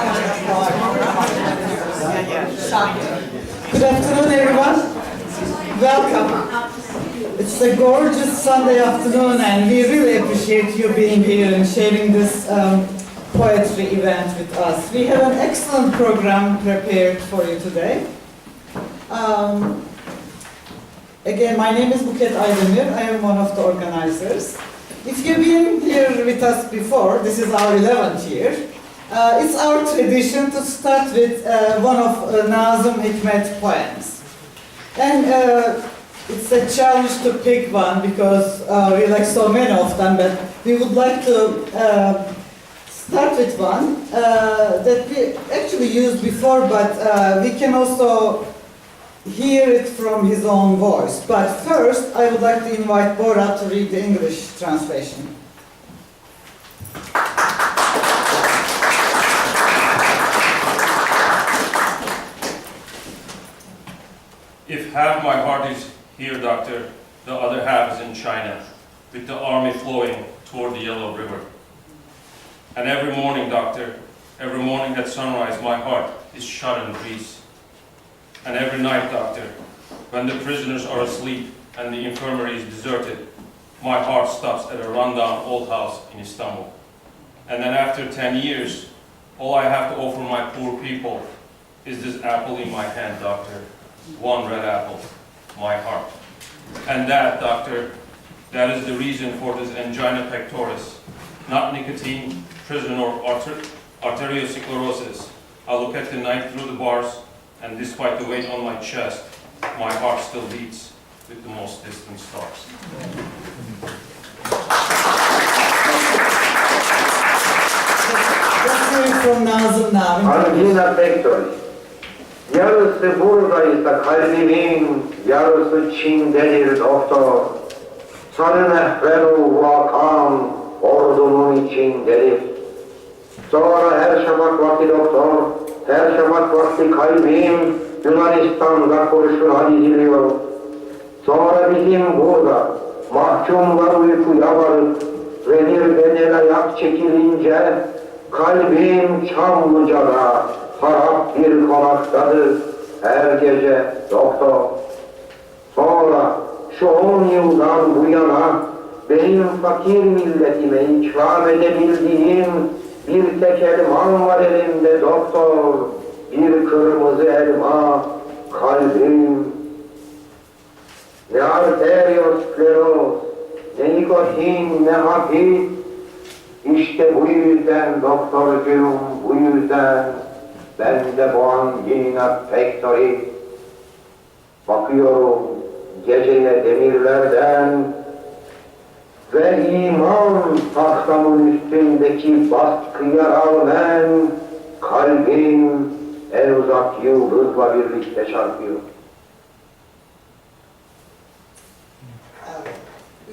Good afternoon, everyone. Welcome. It's a gorgeous Sunday afternoon, and we really appreciate you being here and sharing this poetry event with us. We have an excellent program prepared for you today. Again, my name is Buket Aydemir. I am one of the organizers. If you've been here with us before, this is our 11th year. It's our tradition to start with one of Nazim Hikmet poems. And it's a challenge to pick one because we like so many of them, but we would like to start with one that we actually used before, but we can also hear it from his own voice. But first, I would like to invite Bora to read the English translation. If half my heart is here, doctor, the other half is in China, with the army flowing toward the Yellow River. And every morning, doctor, every morning at sunrise, my heart is shut in Greece. And every night, doctor, when the prisoners are asleep and the infirmary is deserted, my heart stops at a rundown old house in Istanbul. And then after 10 years, all I have to offer my poor people is this apple in my hand, doctor. One red apple, my heart. And that, doctor, that is the reason for this angina pectoris. Not nicotine, prison, or arteriosclerosis. I look at the night through the bars, and despite the weight on my chest, my heart still beats with the most distant stars. Let's hear it from Nazim now. Angina pectoris. Yarısı buradaysa kalbimin, yarısı Çin'dedir doktor. Sarı nehveru vakan, ordumun içindedir. Sonra her şafak vakti doktor, her şafak vakti kalbim Yunanistan'da kurşuna diziliyor. Sonra bizim burada mahkumlar uykuya varıp revirden el ayak çekilince kalbim Çamlıca'da harap bir konaktadır her gece doktor. Sonra şu 10 yıldan bu yana benim fakir milletime ikram edebildiğim bir tek elmam var elimde doktor. Bir kırmızı elma kalbim. Ne arterioskleroz, ne nikotin, ne hafif. İşte bu yüzden doktorcuğum, bu yüzden ben de bu angina pectoris. Bakıyorum geceye demirlerden ve iman tahtamın üstündeki baskıya rağmen kalbim en uzak yıldızla birlikte çarpıyor.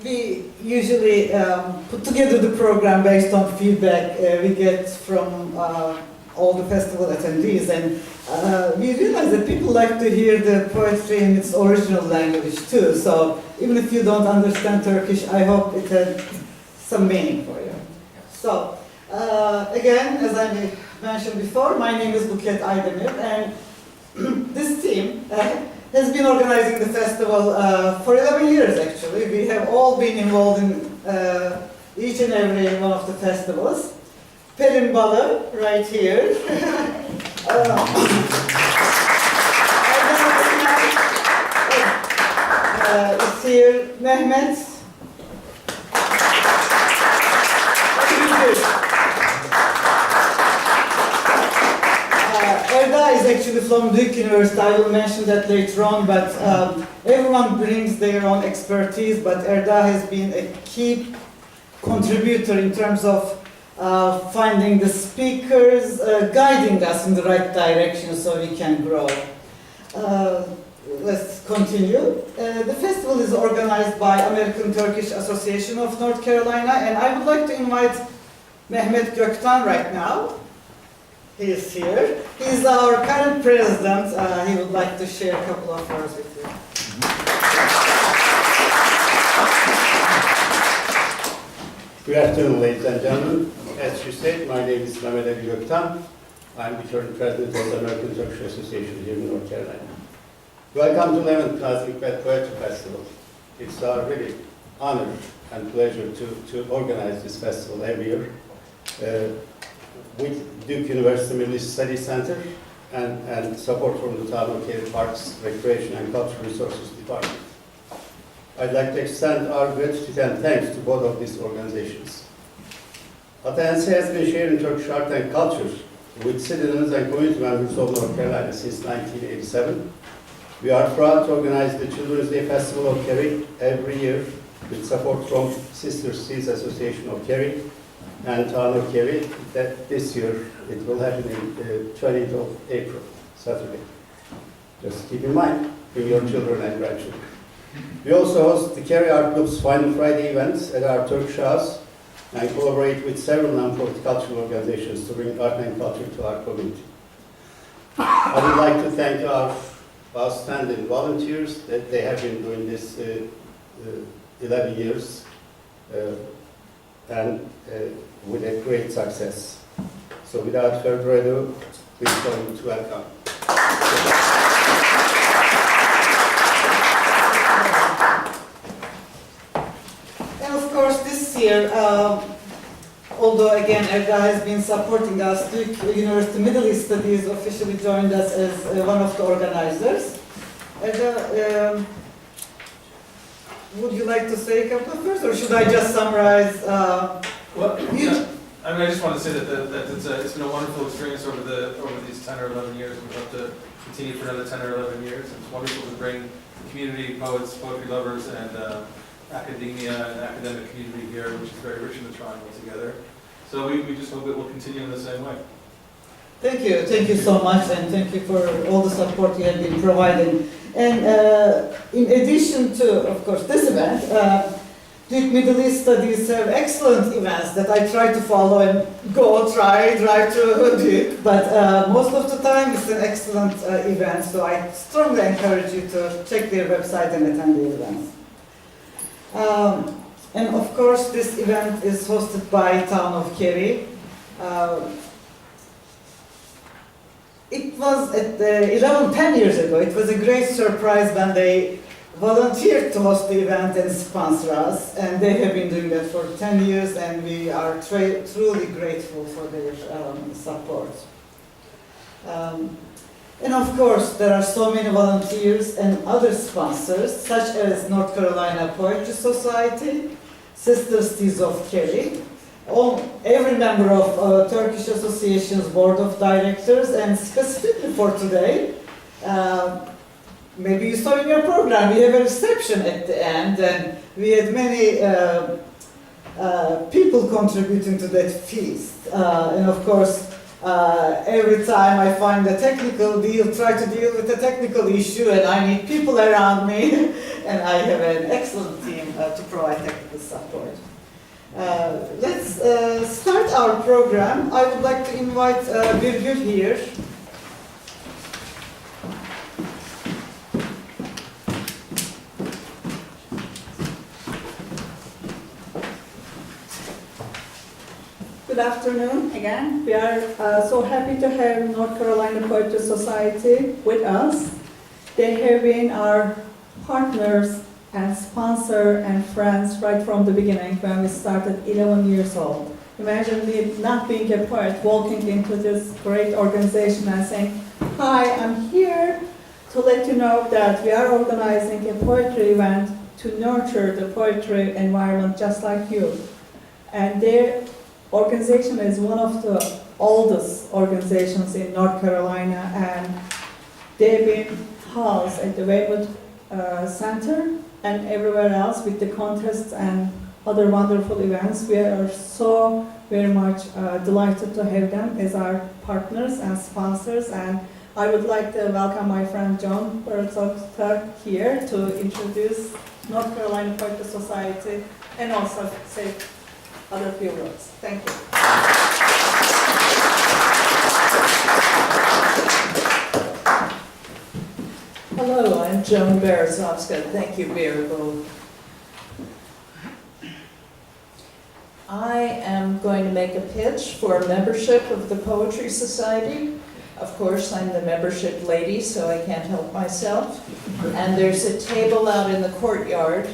We usually put together the program based on feedback we get from all the festival attendees, and we realize that people like to hear the poetry in its original language too. So even if you don't understand Turkish, I hope it had some meaning for you. So again, as I mentioned before, my name is Buket Aydemir, and this team has been organizing the festival for 11 years actually. We have all been involved in each and every one of the festivals. Pelin Balı, right here. Is here. Mehmet. Erda is actually from Duke University. I will mention that later on, but everyone brings their own expertise, but Erda has been a key contributor in terms of finding the speakers, guiding us in the right direction so we can grow. Let's continue. The festival is organized by American Turkish Association of North Carolina, and I would like to invite Mehmet Gökten right now. He is here. He is our current president. He would like to share a couple of words with you. Good afternoon, ladies and gentlemen. As you said, my name is Mehmet Gökten. I'm the current president of the American Turkish Association here in North Carolina. Welcome to 11th Nazim Hikmet Poetry Festival. It's our really honor and pleasure to organize this festival every year with Duke University Middle East Studies Center and support from the Town of Cary Parks Recreation and Cultural Resources Department. I'd like to extend our gratitude and thanks to both of these organizations. ATNC has been sharing Turkish art and culture with citizens and community members of North Carolina since 1987. We are proud to organize the Children's Day Festival of Cary every year with support from Sister Cities Association of Cary and Town of Cary. That this year it will happen in 20th of April, Saturday. Just keep in mind, bring your children and grandchildren. We also host the Cary Art Group's Final Friday events at our Turkish house and collaborate with several non-profit cultural organizations to bring art and culture to our community. I would like to thank our outstanding volunteers that they have been doing this 11 years and with a great success. So without further ado, please come to welcome. And of course, this year, although again Erga has been supporting us, Duke University Middle East Studies officially joined us as one of the organizers. Erga, would you like to say a couple of words, or should I just summarize? Well, yeah. I mean, I just want to say that it's been a wonderful experience over these 10 or 11 years. We hope to continue for another 10 or 11 years. It's wonderful to bring community poets, poetry lovers, and academia and academic community here, which is very rich in the triangle together. So we just hope it will continue in the same way. Thank you so much, and thank you for all the support you have been providing. And in addition to, of course, this event, Duke Middle East Studies have excellent events that I try to follow and drive to Duke, but most of the time it's an excellent event, so I strongly encourage you to check their website and attend the events. And of course, this event is hosted by Town of Cary. It was at 10 years ago. It was a great surprise when they volunteered to host the event and sponsor us, and they have been doing that for 10 years, and we are truly grateful for their support. And of course, there are so many volunteers and other sponsors, such as North Carolina Poetry Society, Sister Cities of Cary, every member of Turkish Association's Board of Directors, and specifically for today, maybe you saw in your program, we have a reception at the end, and we had many people contributing to that feast. And of course, every time I find a technical try to deal with a technical issue, and I need people around me, and I have an excellent team to provide technical support. Let's start our program. I would like to invite Birgül here. Good afternoon again. We are so happy to have North Carolina Poetry Society with us. They have been our partners and sponsor and friends right from the beginning when we started 11 years old. Imagine me not being a poet, walking into this great organization and saying, hi, I'm here to let you know that we are organizing a poetry event to nurture the poetry environment just like you. And their organization is one of the oldest organizations in North Carolina, and they've been housed at the Waywood Center and everywhere else with the contests and other wonderful events. We are so very much delighted to have them as our partners and sponsors, and I would like to welcome my friend John Bertocta here to introduce North Carolina Poetry Society and also say other few words. Thank you. Hello, I'm Joan Berezovska. Thank you, Miracle. I am going to make a pitch for membership of the Poetry Society. Of course, I'm the membership lady, so I can't help myself. And there's a table out in the courtyard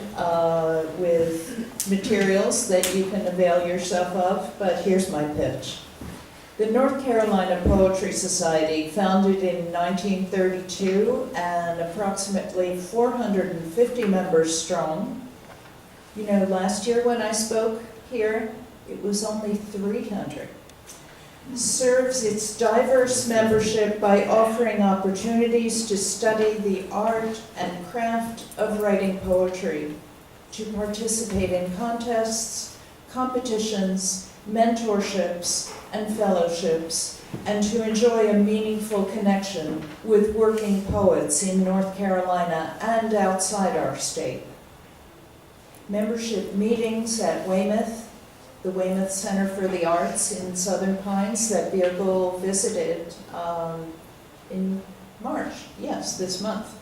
with materials that you can avail yourself of, but here's my pitch. The North Carolina Poetry Society, founded in 1932 and approximately 450 members strong. You know, last year when I spoke here, it was only 300. Serves its diverse membership by offering opportunities to study the art and craft of writing poetry, to participate in contests, competitions, mentorships, and fellowships, and to enjoy a meaningful connection with working poets in North Carolina and outside our state. Membership meetings at Weymouth, the Weymouth Center for the Arts in Southern Pines that Birgul visited in March, yes, this month.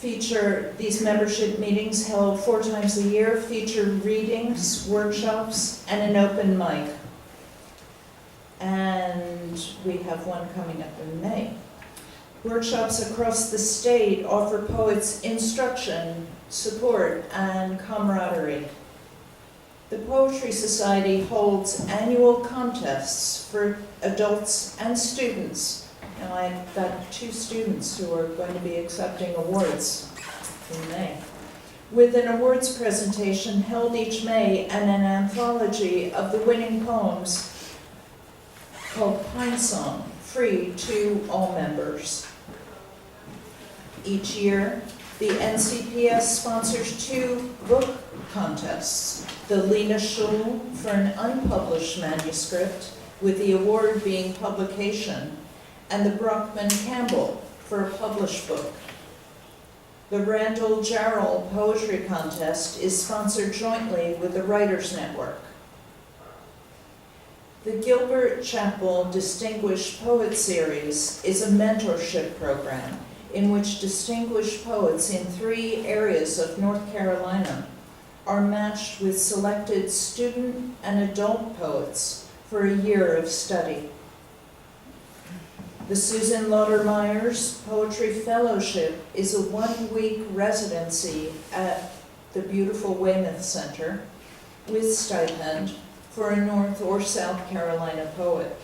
These membership meetings held 4 times a year, feature readings, workshops, and an open mic. And we have one coming up in May. Workshops across the state offer poets instruction, support, and camaraderie. The Poetry Society holds annual contests for adults and students. And I've got 2 students who are going to be accepting awards in May, with an awards presentation held each May and an anthology of the winning poems called Pine Song, free to all members. Each year, the NCPS sponsors 2 book contests. The Lena Schul for an unpublished manuscript, with the award being publication, and the Brockman Campbell for a published book. The Randall Jarrell Poetry Contest is sponsored jointly with the Writers Network. The Gilbert Chapel Distinguished Poet Series is a mentorship program in which distinguished poets in 3 areas of North Carolina are matched with selected student and adult poets for a year of study. The Susan Lauder-Myers Poetry Fellowship is a 1-week residency at the beautiful Weymouth Center with stipend for a North or South Carolina poet.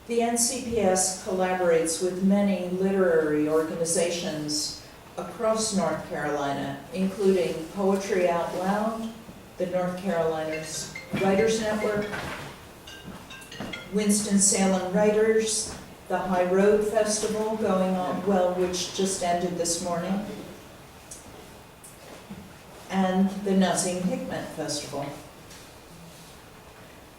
The NCPS collaborates with many literary organizations across North Carolina, including Poetry Out Loud, the North Carolina's Writers Network, Winston-Salem Writers, the High Road Festival going on, which just ended this morning, and the Nazim Hikmet Festival.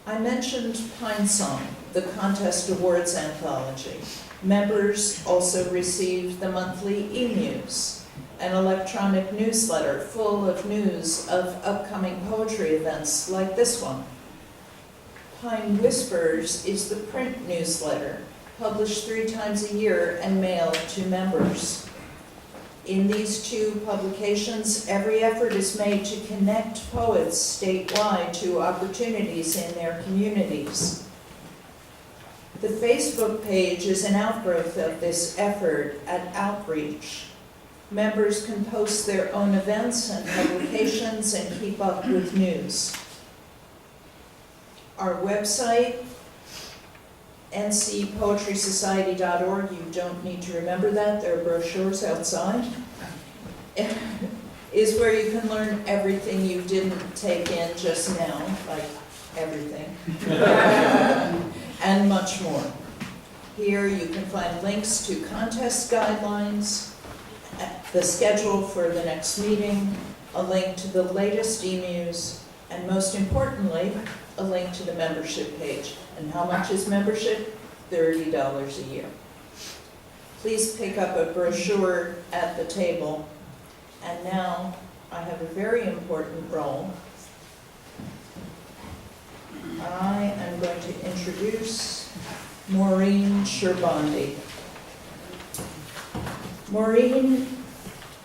I mentioned Pine Song, the contest awards anthology. Members also received the monthly e-News, an electronic newsletter full of news of upcoming poetry events like this one. Pine Whispers is the print newsletter, published 3 times a year and mailed to members. In these 2 publications, every effort is made to connect poets statewide to opportunities in their communities. The Facebook page is an outgrowth of this effort at Outreach. Members can post their own events and publications and keep up with news. Our website, ncpoetrysociety.org, you don't need to remember that, there are brochures outside, is where you can learn everything you didn't take in just now, like everything, and much more. Here you can find links to contest guidelines, the schedule for the next meeting, a link to the latest e-News, and most importantly, a link to the membership page. And how much is membership? $30 a year. Please pick up a brochure at the table. And now I have a very important role. I am going to introduce Maureen Sherbandi. Maureen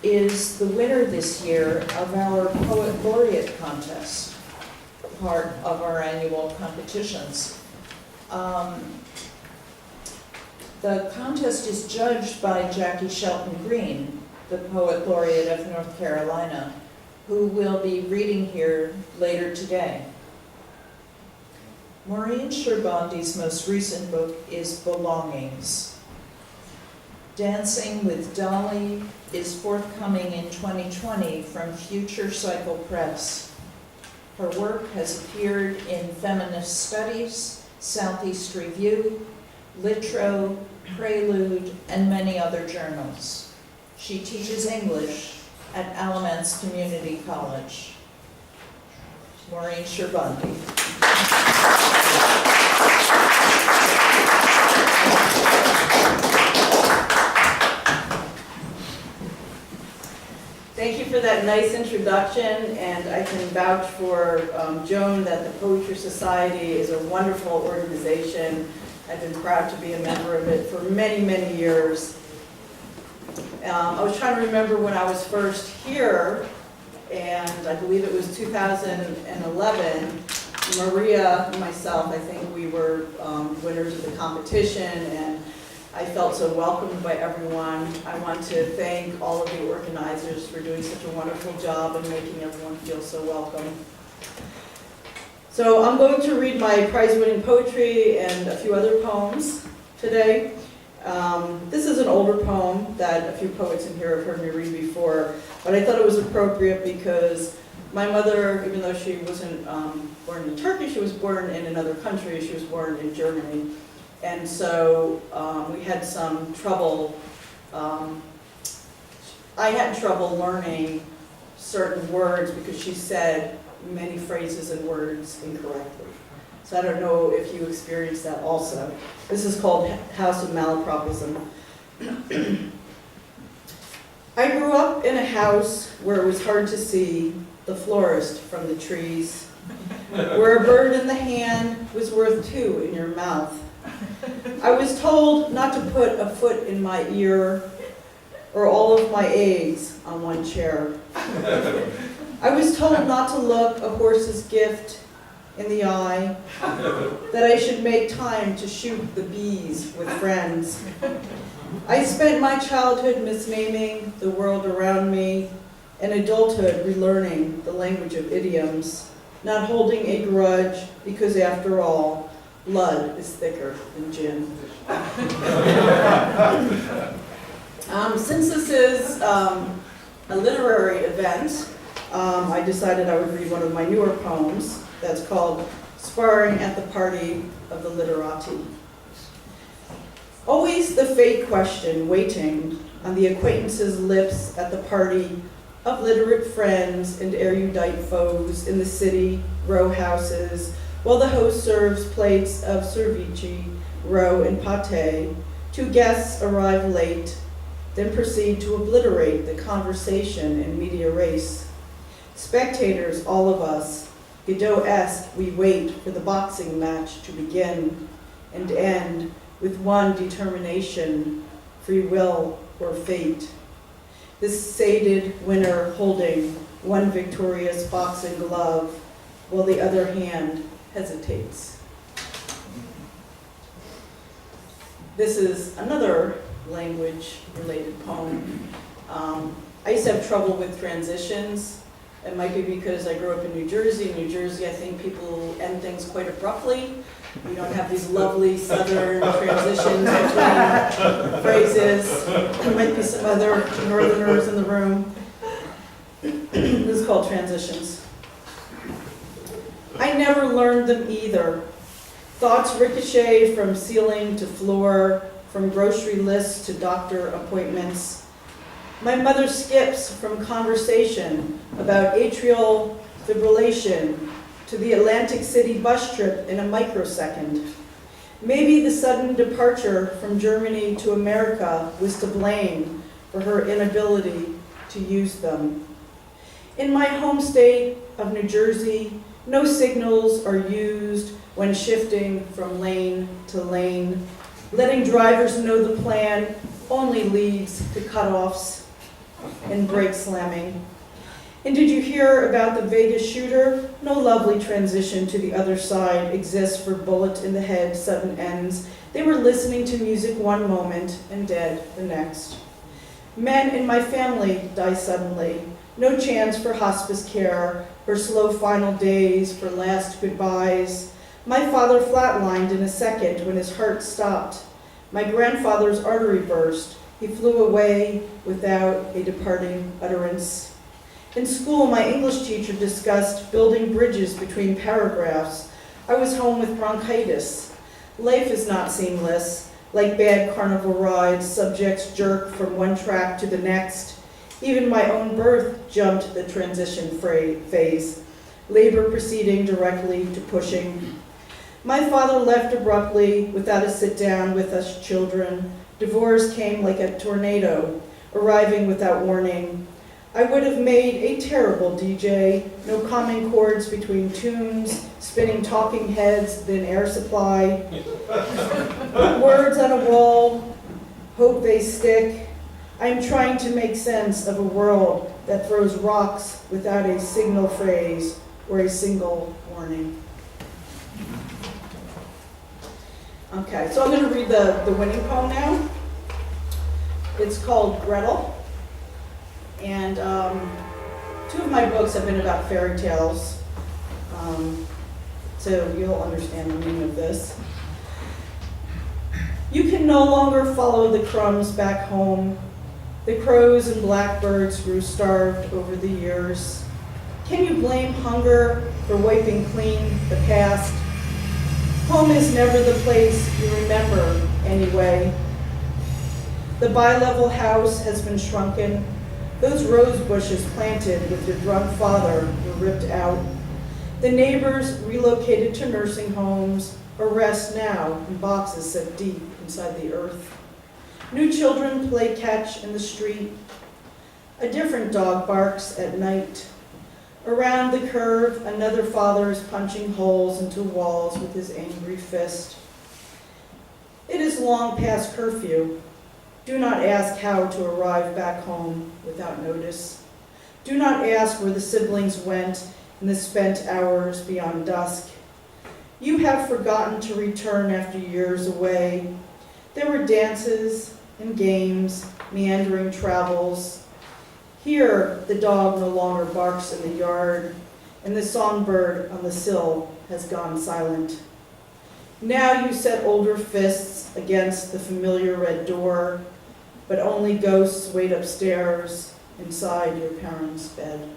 is the winner this year of our Poet Laureate contest, part of our annual competitions. The contest is judged by Jackie Shelton Green, the Poet Laureate of North Carolina, who will be reading here later today. Maureen Sherbondi's most recent book is Belongings. Dancing with Dolly is forthcoming in 2020 from Future Cycle Press. Her work has appeared in Feminist Studies, Southeast Review, Litro, Prelude, and many other journals. She teaches English at Alamance Community College. Maureen Sherbondi. Thank you for that nice introduction, and I can vouch for Joan that the Poetry Society is a wonderful organization. I've been proud to be a member of it for many, many years. I was trying to remember when I was first here, and I believe it was 2011. Maria and myself, I think we were winners of the competition, and I felt so welcomed by everyone. I want to thank all of the organizers for doing such a wonderful job and making everyone feel so welcome. So I'm going to read my prize-winning poetry and a few other poems today. This is an older poem that a few poets in here have heard me read before, but I thought it was appropriate because my mother, even though she wasn't born in Turkey, she was born in another country. She was born in Germany. And so we had some trouble, I had trouble learning certain words because she said many phrases and words incorrectly. So I don't know if you experienced that also. This is called House of Malapropism. I grew up in a house where it was hard to see the florist from the trees, where a bird in the hand was worth two in your mouth. I was told not to put a foot in my ear or all of my eggs on one chair. I was told not to look a horse's gift in the eye, that I should make time to shoot the bees with friends. I spent my childhood misnaming the world around me and adulthood relearning the language of idioms, not holding a grudge because after all, blood is thicker than gin. Since this is a literary event, I decided I would read one of my newer poems that's called Sparring at the Party of the Literati. Always the fate question waiting on the acquaintance's lips at the party of literate friends and erudite foes in the city row houses, while the host serves plates of cervici, roe, and pate. Two guests arrive late, then proceed to obliterate the conversation and media race. Spectators, all of us, Godot-esque, we wait for the boxing match to begin and end with one determination, free will or fate. This sated winner holding one victorious boxing glove while the other hand hesitates. This is another language-related poem. I used to have trouble with transitions. It might be because I grew up in New Jersey. In New Jersey, I think people end things quite abruptly. We don't have these lovely southern transitions between phrases. There might be some other northerners in the room. This is called transitions. I never learned them either. Thoughts ricochet from ceiling to floor, from grocery lists to doctor appointments. My mother skips from conversation about atrial fibrillation to the Atlantic City bus trip in a microsecond. Maybe the sudden departure from Germany to America was to blame for her inability to use them. In my home state of New Jersey, no signals are used when shifting from lane to lane. Letting drivers know the plan only leads to cutoffs. and brake slamming. And did you hear about the Vegas shooter? No lovely transition to the other side exists for bullet in the head, sudden ends. They were listening to music one moment and dead the next. Men in my family die suddenly. No chance for hospice care, for slow final days, for last goodbyes. My father flatlined in a second when his heart stopped. My grandfather's artery burst. He flew away without a departing utterance. In school, my English teacher discussed building bridges between paragraphs. I was home with bronchitis. Life is not seamless. Like bad carnival rides, subjects jerk from one track to the next. Even my own birth jumped the transition phase, labor proceeding directly to pushing. My father left abruptly without a sit-down with us children. Divorce came like a tornado, arriving without warning. I would have made a terrible DJ, no common chords between tunes, spinning talking heads, then air supply. Words on a wall, hope they stick. I'm trying to make sense of a world that throws rocks without a signal phrase or a single warning. Okay, so I'm going to read the winning poem now. It's called Gretel. And two of my books have been about fairy tales, so you'll understand the meaning of this. You can no longer follow the crumbs back home. The crows and blackbirds grew starved over the years. Can you blame hunger for wiping clean the past? Home is never the place you remember anyway. The bi-level house has been shrunken. Those rose bushes planted with your drunk father were ripped out. The neighbors relocated to nursing homes or rest now in boxes set deep inside the earth. New children play catch in the street. A different dog barks at night. Around the curve, another father is punching holes into walls with his angry fist. It is long past curfew. Do not ask how to arrive back home without notice. Do not ask where the siblings went in the spent hours beyond dusk. You have forgotten to return after years away. There were dances and games, meandering travels. Here, the dog no longer barks in the yard, and the songbird on the sill has gone silent. Now you set older fists against the familiar red door, but only ghosts wait upstairs inside your parents' bed.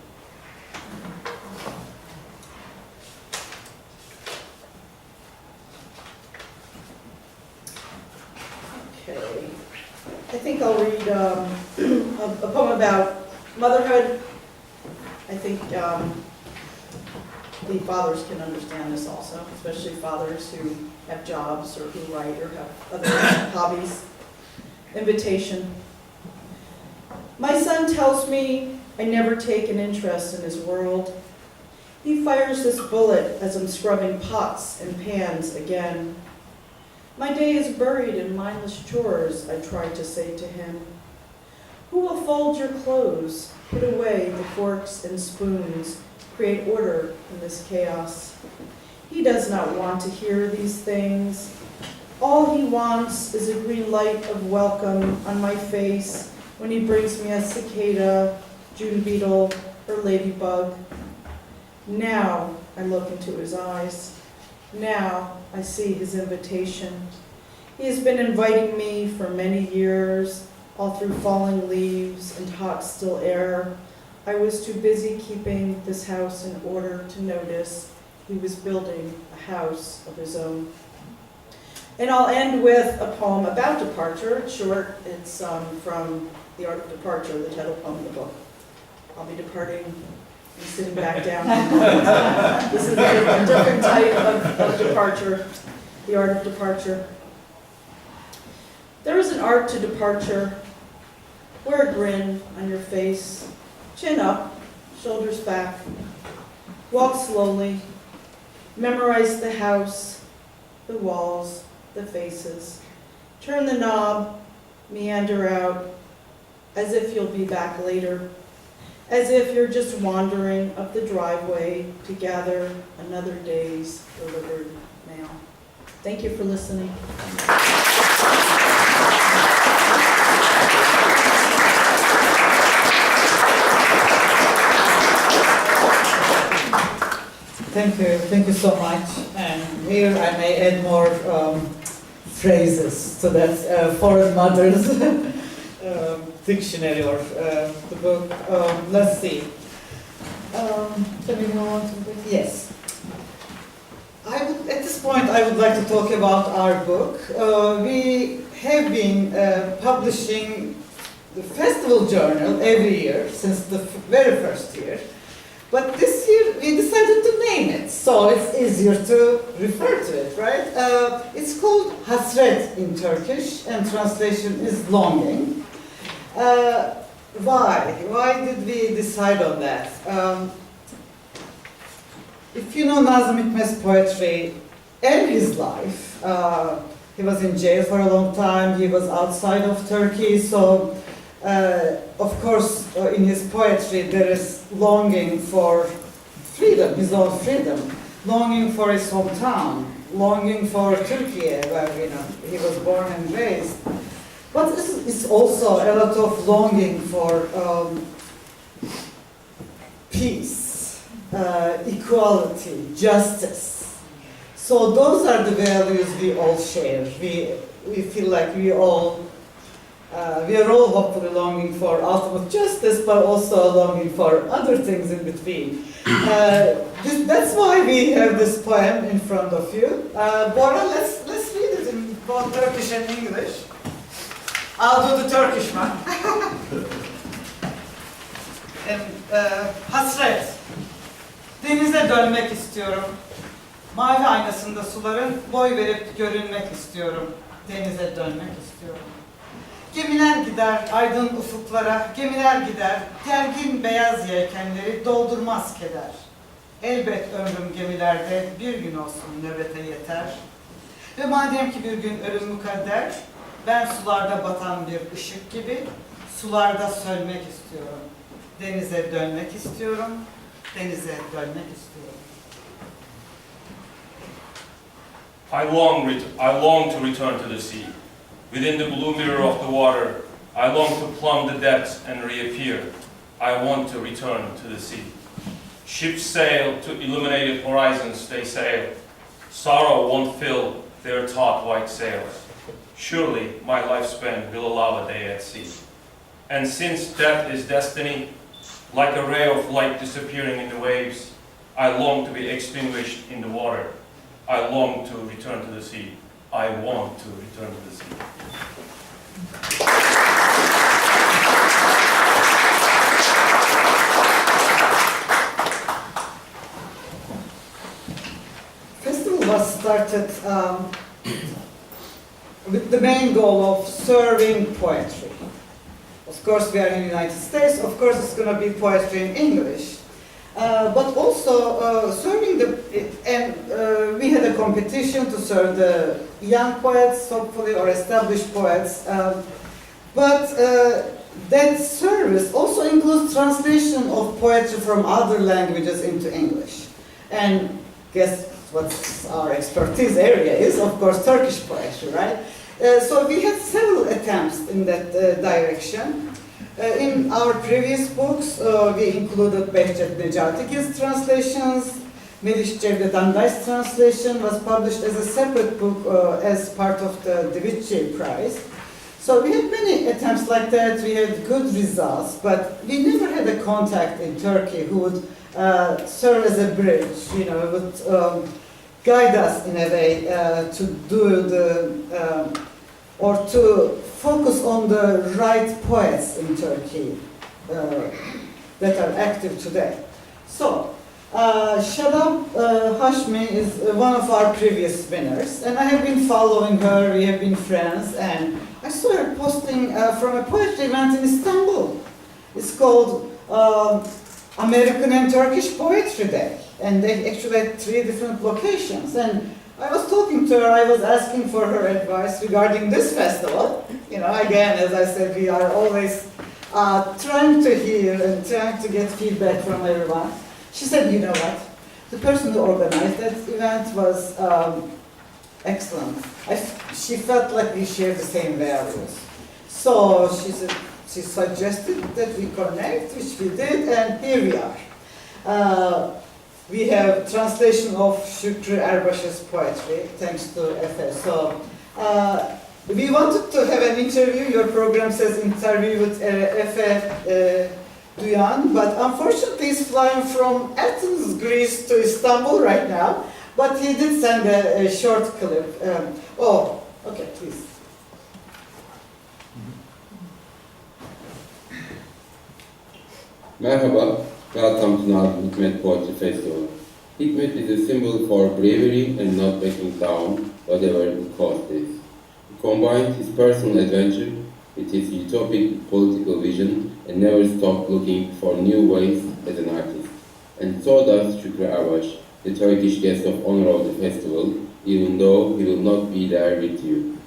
Okay, I think I'll read a poem about motherhood. I think the fathers can understand this also, especially fathers who have jobs or who write or have other hobbies. Invitation. My son tells me I never take an interest in his world. He fires this bullet as I'm scrubbing pots and pans again. My day is buried in mindless chores, I try to say to him. Who will fold your clothes, put away the forks and spoons, create order in this chaos? He does not want to hear these things. All he wants is a green light of welcome on my face when he brings me a cicada, June beetle, or ladybug. Now I look into his eyes. Now I see his invitation. He has been inviting me for many years, all through falling leaves and hot, still air. I was too busy keeping this house in order to notice he was building a house of his own. And I'll end with a poem about departure. It's short. It's from The Art of Departure, the title poem of the book. I'll be departing and sitting back down. This is a different type of departure, the art of departure. There is an art to departure. Wear a grin on your face, chin up, shoulders back. Walk slowly. Memorize the house, the walls, the faces. Turn the knob, meander out. as if you'll be back later, as if you're just wandering up the driveway to gather another day's delivered mail. Thank you for listening. Thank you so much. And here I may add more phrases to that foreign mothers dictionary or the book. Let's see. Can we go on to this? Yes. At this point, I would like to talk about our book. We have been publishing the festival journal every year since the very first year. But this year we decided to name it, so it's easier to refer to it, right? It's called Hasret in Turkish, and translation is longing. Why? Why did we decide on that? If you know Nazim Hikmet's poetry and his life, he was in jail for a long time, he was outside of Turkey, so of course in his poetry there is longing for freedom, his own freedom, longing for his hometown, longing for Turkey, where he was born and raised. But it's also a lot of longing for peace, equality, justice. So those are the values we all share. We feel like we are all hopefully longing for ultimate justice, but also longing for other things in between. That's why we have this poem in front of you. Bora, let's read it in both Turkish and English. I'll do the Turkish one. Hasret. Denize dönmek istiyorum. Mavi aynasında suların boy verip görünmek istiyorum. Denize dönmek istiyorum. Gemiler gider aydın ufuklara, gemiler gider, gergin beyaz yelkenleri doldurmaz keder. Elbet ömrüm gemilerde bir gün olsun nöbete yeter. Ve madem ki bir gün ölüm mukadder, ben sularda batan bir ışık gibi, sularda sönmek istiyorum. Denize dönmek istiyorum, denize dönmek istiyorum. I long to return to the sea. Within the blue mirror of the water, I long to plumb the depths and reappear. I want to return to the sea. Ships sail to illuminated horizons, they sail. Sorrow won't fill their taut white sails. Surely my lifespan will allow a day at sea. And since death is destiny, like a ray of light disappearing in the waves, I long to be extinguished in the water. I long to return to the sea. I want to return to the sea. Festival was started with the main goal of serving poetry. Of course, we are in the United States. Of course, it's going to be poetry in English. But also serving we had a competition to serve the young poets, hopefully, or established poets. But that service also includes translation of poetry from other languages into English. And guess what our expertise area is? Of course, Turkish poetry, right? So we had several attempts in that direction. In our previous books, we included Behçet Necati's translations. Meriç Cevdet Anday's translation was published as a separate book as part of the Divitçi Prize. So we had many attempts like that. We had good results, but we never had a contact in Turkey who would serve as a bridge, would guide us in a way to do or to focus on the right poets in Turkey that are active today. So, Shalab Hashmi is one of our previous winners, and I have been following her, we have been friends, and I saw her posting from a poetry event in Istanbul. It's called American and Turkish Poetry Day, and they actually had 3 different locations. And I was talking to her, I was asking for her advice regarding this festival. Again, as I said, we are always trying to hear and trying to get feedback from everyone. She said, you know what? The person who organized that event was excellent. She felt like we shared the same values. So she suggested that we connect, which we did, and here we are. We have translation of Şükrü Erbaş's poetry, thanks to Efe. So we wanted to have an interview. Your program says interview with Efe Duyan, but unfortunately he's flying from Athens, Greece to Istanbul right now. But he did send a short clip. Okay, please. Merhaba, welcome to Nazim Hikmet Poetry Festival. Hikmet is a symbol for bravery and not backing down, whatever the cost is. He combined his personal adventure with his utopic political vision and never stopped looking for new ways as an artist. And so does Şükrü Erbaş, the Turkish guest of honor of the festival, even though he will not be there with you.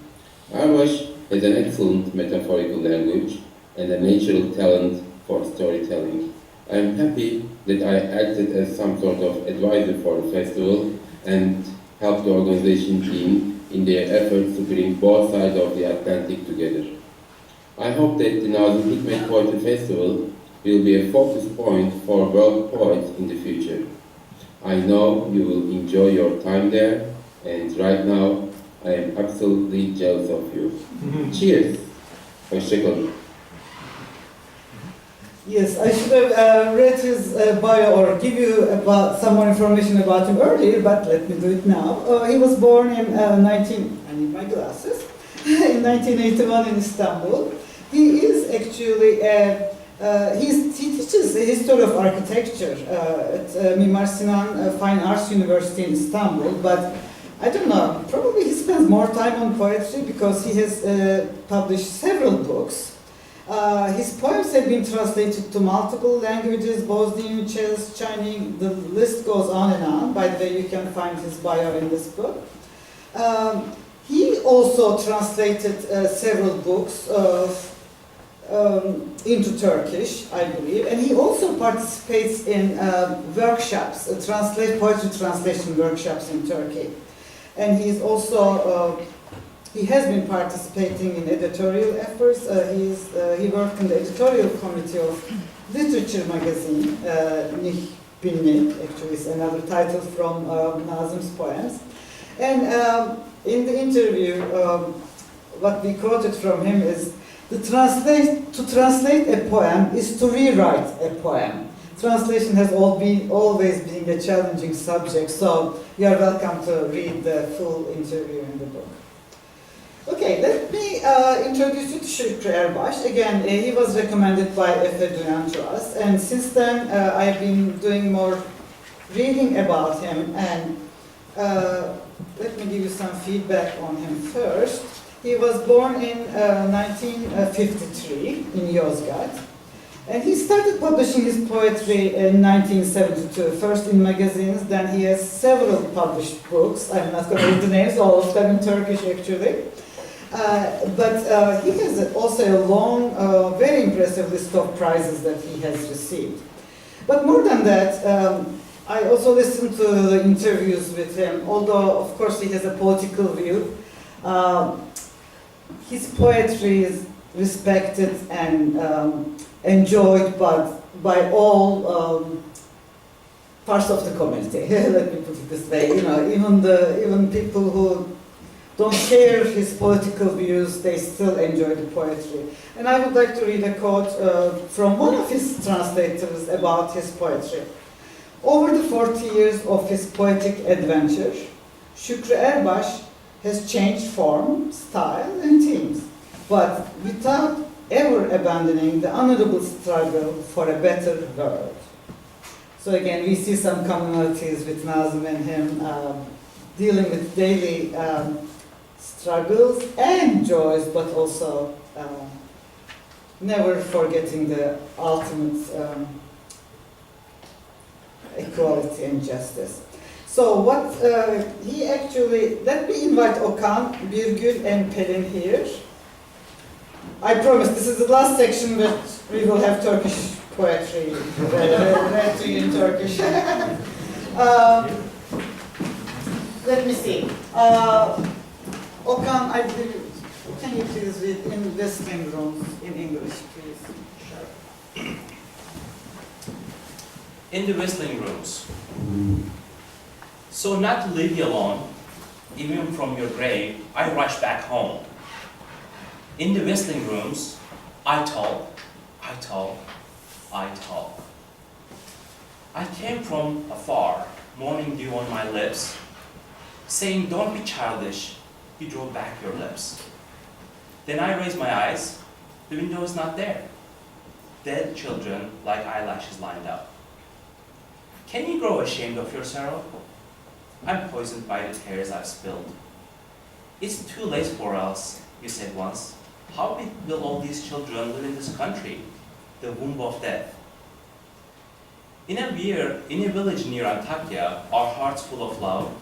Erbaş has an excellent metaphorical language and a natural talent for storytelling. I am happy that I acted as some sort of advisor for the festival and helped the organization team in their efforts to bring both sides of the Atlantic together. I hope that the Nazim Hikmet Poetry Festival will be a focus point for world poets in the future. I know you will enjoy your time there, and right now I am absolutely jealous of you. Cheers! Hoşçakalın. Yes, I should have read his bio or give you some more information about him earlier, but let me do it now. He was born in I need my glasses, in 1981 in Istanbul. He is actually he teaches the history of architecture at Mimar Sinan Fine Arts University in Istanbul, but I don't know, probably he spends more time on poetry because he has published several books. His poems have been translated to multiple languages, Bosnian, Czech, Chinese, the list goes on and on. By the way, you can find his bio in this book. He also translated several books into Turkish, I believe, and he also participates in workshops, poetry translation workshops in Turkey. And he's also he has been participating in editorial efforts. He worked in the editorial committee of Literature magazine. Nih Binni, actually, is another title from Nazim's poems. And in the interview, what we quoted from him is, to translate a poem is to rewrite a poem. Translation has always been a challenging subject, so you are welcome to read the full interview in the book. Okay, let me introduce you to Şükrü Erbaş. Again, he was recommended by Efe Duyan to us, and since then I've been doing more reading about him, and let me give you some feedback on him first. He was born in 1953 in Yozgat, and he started publishing his poetry in 1972, first in magazines, then he has several published books. I'm not going to read the names, all of them in Turkish actually. But he has also a long, very impressive list of prizes that he has received. But more than that, I also listened to the interviews with him, although of course he has a political view. His poetry is respected and enjoyed by all parts of the community. Let me put it this way. You know, even people who don't share his political views, they still enjoy the poetry. And I would like to read a quote from one of his translators about his poetry. Over the 40 years of his poetic adventure, Şükrü Erbaş has changed form, style, and themes, but without ever abandoning the honorable struggle for a better world. So again, we see some commonalities with Nazim and him dealing with daily struggles and joys, but also never forgetting the ultimate equality and justice. So what he actually, let me invite Okan, Birgül and Pelin here. I promise this is the last section, but we will have Turkish poetry read to you in Turkish. Let me see. Okan, can you please read Investing Rooms in English, please? Sure. In the whistling rooms. So not to leave you alone, even from your grave, I rush back home. In the whistling rooms, I talk. I came from afar, morning dew on my lips, saying, don't be childish, you draw back your lips. Then I raise my eyes, the window is not there. Dead children like eyelashes lined up. Can you grow ashamed of your sorrow? I'm poisoned by the tears I've spilled. It's too late for us, you said once. How will all these children live in this country, the womb of death? In a village near Antakya, our hearts full of love,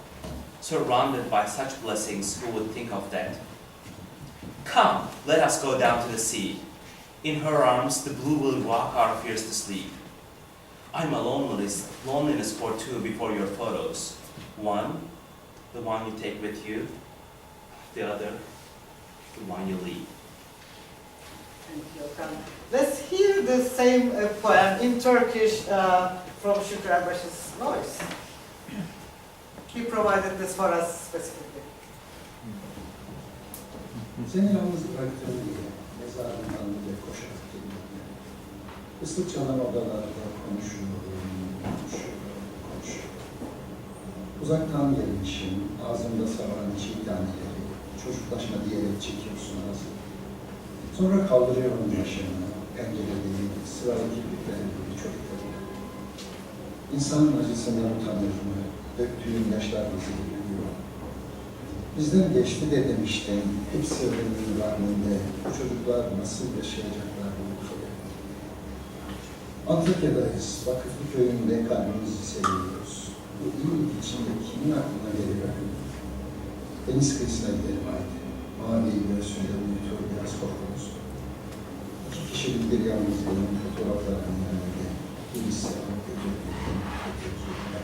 surrounded by such blessings, who would think of that? Come, let us go down to the sea. In her arms, the blue will rock our fears to sleep. I'm a loneliness for two before your photos. One, the one you take with you. The other, the one you leave. Thank you, Okan. Let's hear the same poem in Turkish from Şükrü Erbaş's voice. He provided this for us specifically. Seni yalnız bıraktığım diye mezarından bile koşarak geliyorum. Islık çalan odalarda konuşuyorum. Uzaktan gelmişim, ağzımda savuran çiğ taneleri, çocuklaşma diyerek çekiyorsun ağzını. Sonra kaldırıyorum yaşamı, pencereleri, sıralı kirpiklerini çocuklarına. İnsanın acısından utanır mı, döktüğün yaşlar bizi gülüyor. Bizden geçti de demiştim, hep sırrının rahminde, bu çocuklar nasıl yaşayacaklar bu ülkede. Antakya'dayız, vakıflı köyünde kalbimizi seviyoruz. Bu iyilik içinde kimin aklına geliyor? Deniz kıyısına gidelim haydi. Mavi göğsünde uyutur biraz korkumuz. İki kişilik bir yalnızlığın fotoğraflarının önünde. Birisi alıp götürdü, öteki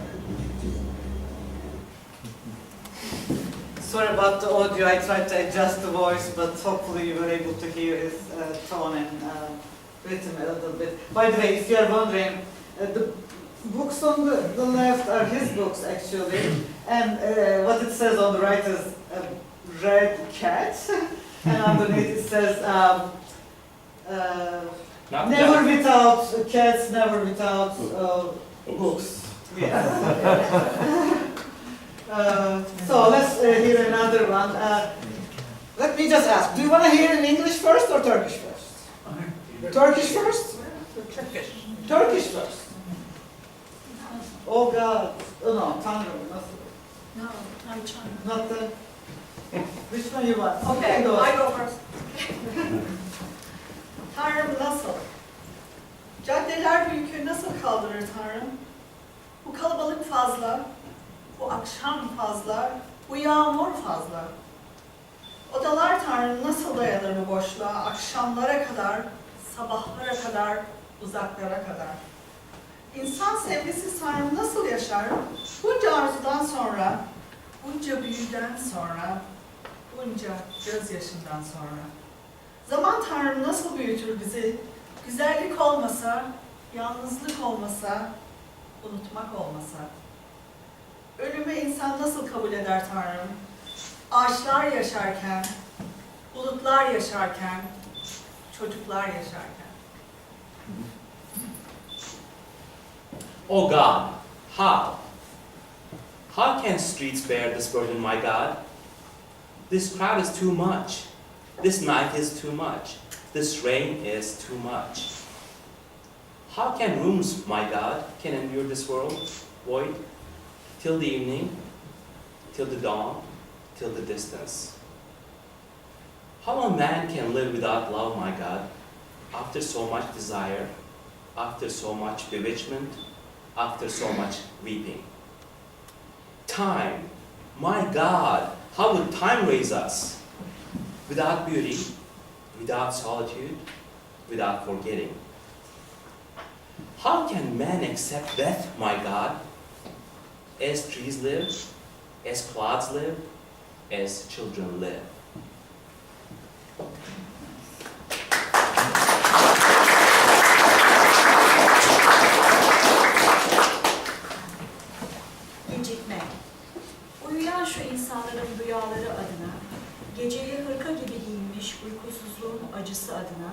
kötü gitti. Sorry about the audio. I tried to adjust the voice, but hopefully you were able to hear his tone and rhythm a little bit. By the way, if you are wondering, the books on the left are his books actually, and what it says on the right is red cat, and underneath it says never without cats, never without books. Yeah. So let's hear another one. Let me just ask, do you want to hear in English first or Turkish first? Turkish first? Turkish. Turkish first. Oh God. Oh no, Tanrım, nasıl? No, I'm trying. Not the... Which one you want? Okay, You go. I go first. Tanrım nasıl? Caddeler bu yükü nasıl kaldırır Tanrım? Bu kalabalık fazla, bu akşam fazla, bu yağmur fazla. Odalar Tanrım nasıl dayanır bu boşluğa, akşamlara kadar, sabahlara kadar, uzaklara kadar. İnsan sevgisiz Tanrım nasıl yaşar? Bunca arzudan sonra, bunca büyüden sonra, bunca gözyaşından sonra. Zaman Tanrım nasıl büyütür bizi? Güzellik olmasa, yalnızlık olmasa, unutmak olmasa. Ölümü insan nasıl kabul eder Tanrım? Ağaçlar yaşarken, bulutlar yaşarken, çocuklar yaşarken. Oh God, how? How can streets bear this burden, my God? This crowd is too much. This night is too much. This rain is too much. How can rooms, my God, can endure this world, void, till the evening, till the dawn, till the distance? How a man can live without love, my God, after so much desire, after so much bewitchment, after so much weeping? Time, my God, how would time raise us? Without beauty, without solitude, without forgetting. How can man accept death, my God? As trees live, as clouds live, as children live. Gecikme. Uyuyan şu insanların rüyaları adına, geceli hırka gibi giyinmiş uykusuzluğun acısı adına,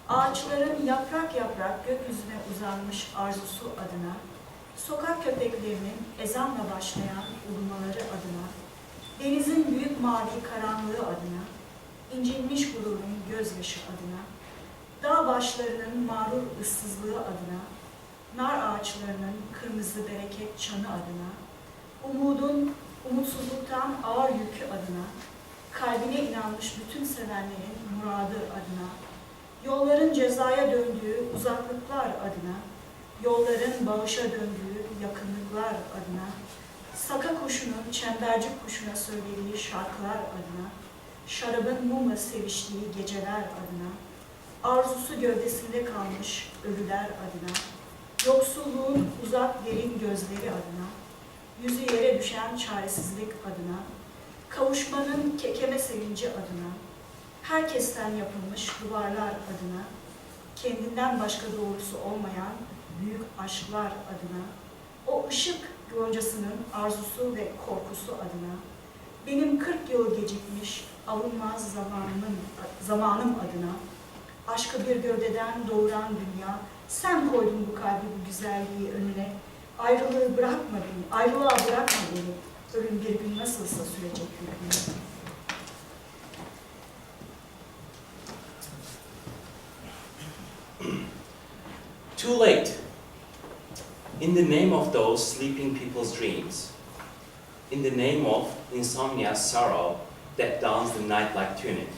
ağaçların yaprak yaprak gökyüzüne uzanmış arzusu adına, sokak köpeklerinin ezanla başlayan ulumaları adına, denizin büyük mavi karanlığı adına, incinmiş gururun gözyaşı adına, dağ başlarının mağrur ıssızlığı adına, nar ağaçlarının kırmızı bereket çanı adına, umudun umutsuzluktan ağır yükü adına, kalbine inanmış bütün sevenlerin muradı adına, yolların cezaya döndüğü uzaklıklar adına, yolların bağışa döndüğü yakınlıklar adına, saka kuşunun çembercik kuşuna söylediği şarkılar adına, şarabın mumla seviştiği geceler adına, arzusu gövdesinde kalmış ölüler adına, yoksulluğun uzak derin gözleri adına, yüzü yere düşen çaresizlik adına, kavuşmanın kekeme sevinci adına, herkesten yapılmış duvarlar adına, kendinden başka doğrusu olmayan büyük aşklar adına, o ışık goncasının arzusu ve korkusu adına, benim 40 yıl gecikmiş alınmaz zamanım adına, aşkı bir gövdeden doğuran dünya, sen koydun bu kalbi bu güzelliği önüne, ayrılığa bırakma beni, ölüm bir gün nasılsa sürecek hükmüne. Too late. In the name of those sleeping people's dreams, in the name of insomnia's sorrow that dons the night like tunic,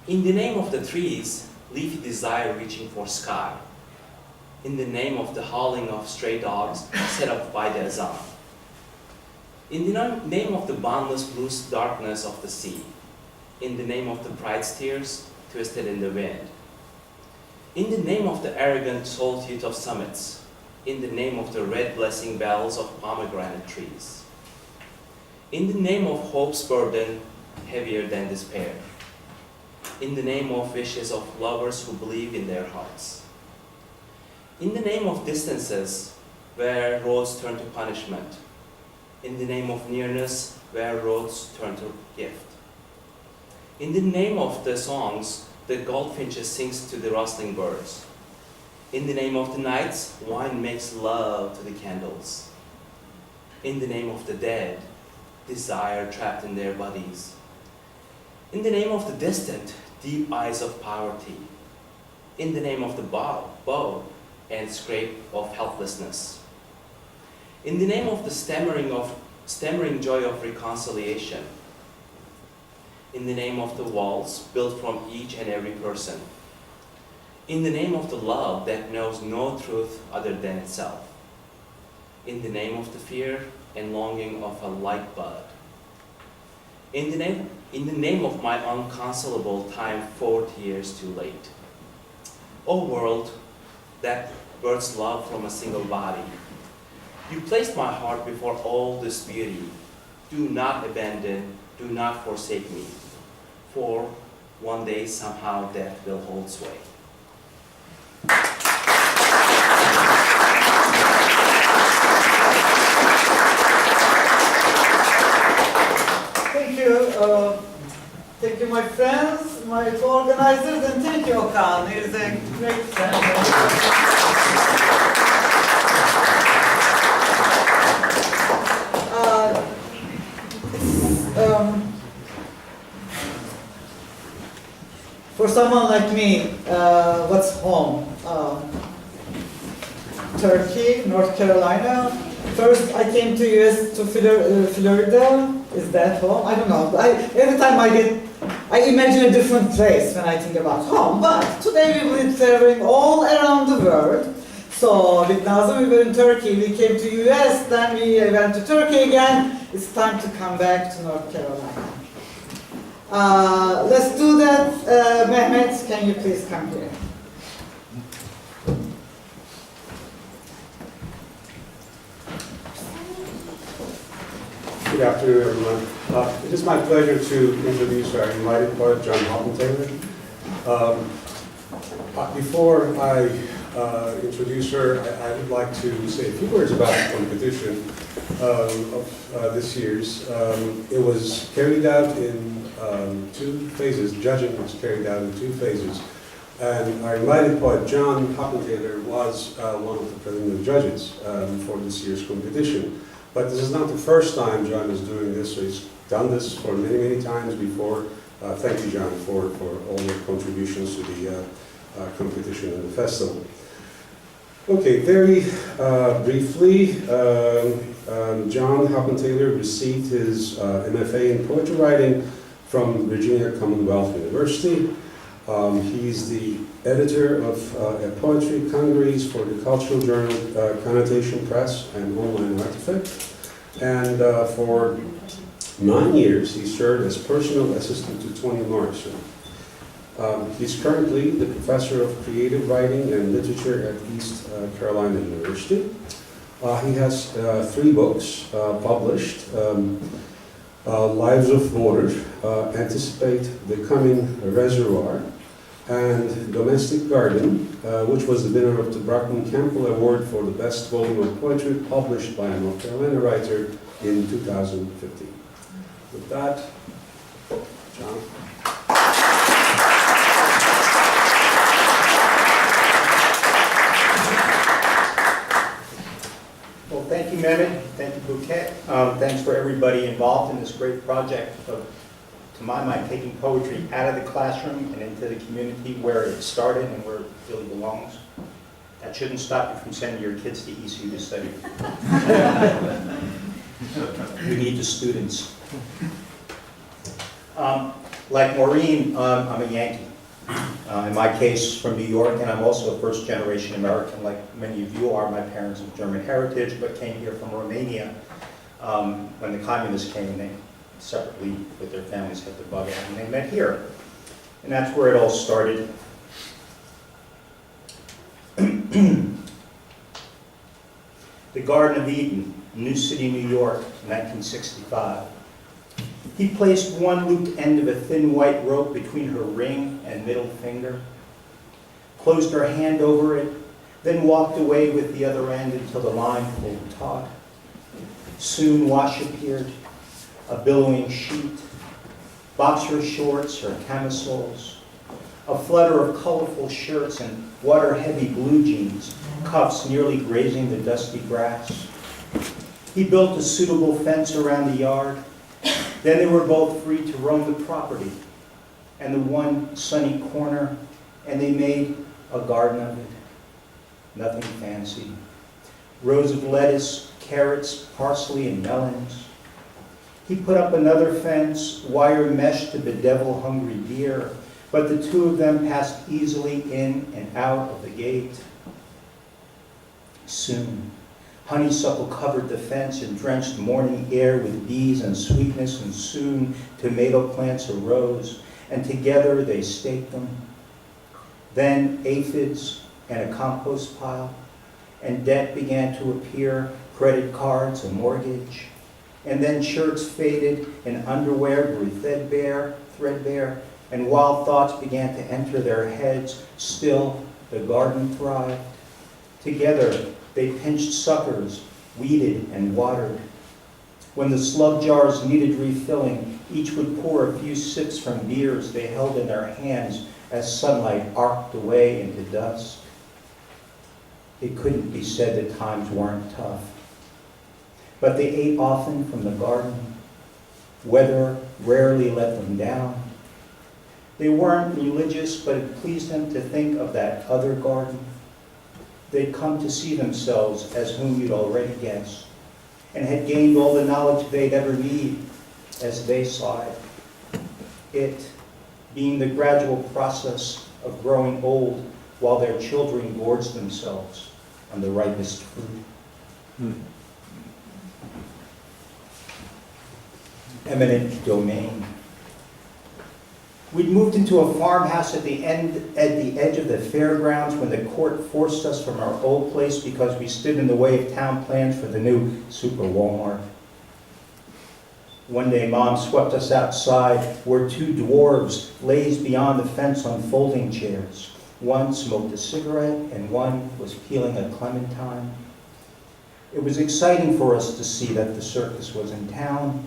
in the name of the trees, leafy desire reaching for sky, in the name of the howling of stray dogs set up by the azan, in the name of the boundless blue darkness of the sea, in the name of the bride's tears twisted in the wind, in the name of the arrogant solitude of summits, in the name of the red blessing bells of pomegranate trees, in the name of hope's burden heavier than despair, in the name of wishes of lovers who believe in their hearts, in the name of distances where roads turn to punishment, in the name of nearness where roads turn to gift, in the name of the songs the goldfinches sings to the rustling birds, in the name of the nights wine makes love to the candles, in the name of the dead desire trapped in their bodies, in the name of the distant deep eyes of poverty, in the name of the bow and scrape of helplessness, in the name of the stammering joy of reconciliation, in the name of the walls built from each and every person, in the name of the love that knows no truth other than itself, in the name of the fear and longing of a light bud, in the name of my unconsolable time 40 years too late. O world that births love from a single body, you placed my heart before all this beauty. Do not abandon, do not forsake me, for one day somehow death will hold sway. Thank you. Thank you, my friends, my co-organizers, and thank you, Okan. It is a great for someone like me, what's home? Turkey, North Carolina. First, I came to US to Florida. Is that home? I don't know. Every time I imagine a different place when I think about home. But today we will be traveling all around the world. So with Nazim, we were in Turkey. We came to US, then we went to Turkey again. It's time to come back to North Carolina. Let's do that. Mehmet, can you please come here? Good afternoon, everyone. It is my pleasure to introduce our invited poet, John Taylor. Before I introduce her, I would like to say a few words about the competition of this year's. It was carried out in 2 phases. Judging was carried out in 2 phases. And our invited poet, John Taylor, was one of the preliminary judges for this year's competition. But this is not the first time John is doing this, so he's done this for many, many times before. Thank you, John, for all your contributions to the competition and the festival. Okay, very briefly, John Taylor received his MFA in poetry writing from Virginia Commonwealth University. He's the editor of a poetry congress for the cultural journal Connotation Press and Online Artifact. And for 9 years, he served as personal assistant to Toni Morrison. He's currently the professor of creative writing and literature at East Carolina University. He has 3 books published. Lives of Water, Anticipate the Coming Reservoir, and Domestic Garden, which was the winner of the Brockman Campbell Award for the best volume of poetry published by a North Carolina writer in 2015. With that, John. Well, thank you, Mehmet. Thank you, Bouquet. Thanks for everybody involved in this great project of, to my mind, taking poetry out of the classroom and into the community where it started and where it really belongs. That shouldn't stop you from sending your kids to ECU to study. We need the students. Like Maureen, I'm a Yankee. In my case, from New York, and I'm also a first-generation American, like many of you are. My parents of German heritage, but came here from Romania when the communists came, and they separately, with their families, had to bug out, and they met here. And that's where it all started. The Garden of Eden, New City, New York, 1965. He placed one looped end of a thin white rope between her ring and middle finger, closed her hand over it, then walked away with the other end until the line pulled taut. Soon wash appeared, a billowing sheet, boxer shorts or camisoles, a flutter of colorful shirts and water-heavy blue jeans, cuffs nearly grazing the dusty grass. He built a suitable fence around the yard. Then they were both free to roam the property and the one sunny corner, and they made a garden of it. Nothing fancy. Rows of lettuce, carrots, parsley, and melons. He put up another fence, wire mesh to bedevil hungry deer, but the two of them passed easily in and out of the gate. Soon, honeysuckle covered the fence and drenched morning air with bees and sweetness, and soon tomato plants arose, and together they staked them. Then aphids and a compost pile, and debt began to appear, credit cards, a mortgage. And then shirts faded and underwear grew threadbare, and wild thoughts began to enter their heads. Still, the garden thrived. Together, they pinched suckers, weeded and watered. When the slug jars needed refilling, each would pour a few sips from beers they held in their hands as sunlight arced away into dusk. It couldn't be said that times weren't tough. But they ate often from the garden. Weather rarely let them down. They weren't religious, but it pleased them to think of that other garden. They'd come to see themselves as whom you'd already guessed, and had gained all the knowledge they'd ever need as they saw it. It being the gradual process of growing old while their children gorged themselves on the ripest fruit. Eminent domain. We'd moved into a farmhouse at the edge of the fairgrounds when the court forced us from our old place because we stood in the way of town plans for the new Super Walmart. One day, Mom swept us outside where two dwarves lazed beyond the fence on folding chairs. One smoked a cigarette and one was peeling a clementine. It was exciting for us to see that the circus was in town.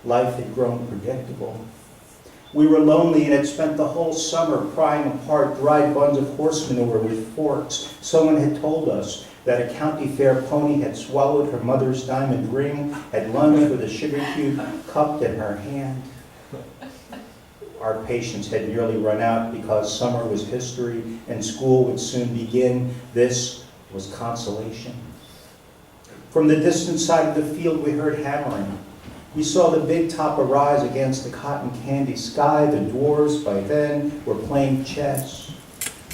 Life had grown predictable. We were lonely and had spent the whole summer prying apart dried buns of horse manure with forks. Someone had told us that a county fair pony had swallowed her mother's diamond ring, had lunged with a sugar cube cupped in her hand. Our patience had nearly run out because summer was history and school would soon begin. This was consolation. From the distant side of the field, we heard hammering. We saw the big top arise against the cotton candy sky. The dwarves, by then, were playing chess.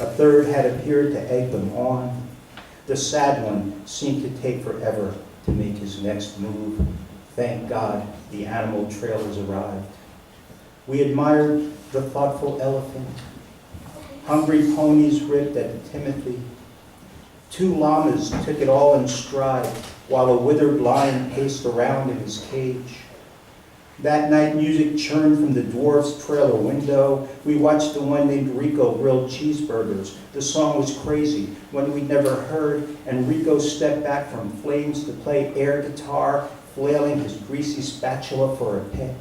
A third had appeared to egg them on. The sad one seemed to take forever to make his next move. Thank God the animal trailers arrived. We admired the thoughtful elephant. Hungry ponies ripped at Timothy. Two llamas took it all in stride while a withered lion paced around in his cage. That night, music churned from the dwarf's trailer window. We watched the one named Rico grill cheeseburgers. The song was crazy, one we'd never heard, and Rico stepped back from flames to play air guitar, flailing his greasy spatula for a pick.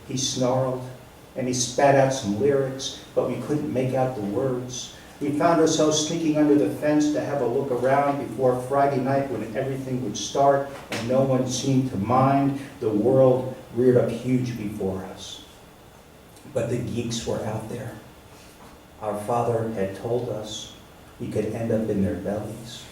He snarled, and he spat out some lyrics, but we couldn't make out the words. We found ourselves sneaking under the fence to have a look around before Friday night when everything would start, and no one seemed to mind. The world reared up huge before us. But the geeks were out there. Our father had told us we could end up in their bellies.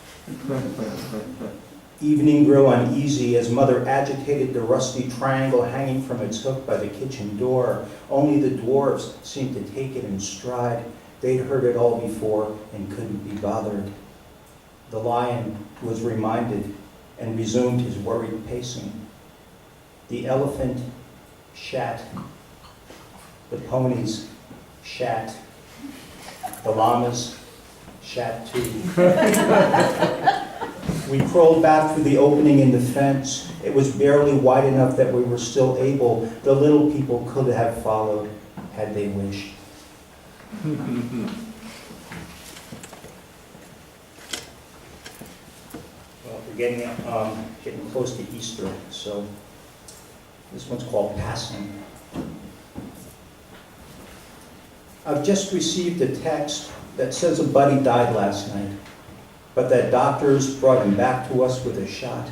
Evening grew uneasy as Mother agitated the rusty triangle hanging from its hook by the kitchen door. Only the dwarves seemed to take it in stride. They'd heard it all before and couldn't be bothered. The lion was reminded and resumed his worried pacing. The elephant shat. The ponies shat. The llamas shat too. We crawled back through the opening in the fence. It was barely wide enough that we were still able. The little people could have followed had they wished. Well, we're getting close to Easter, so this one's called Passing. I've just received a text that says a buddy died last night, but that doctors brought him back to us with a shot.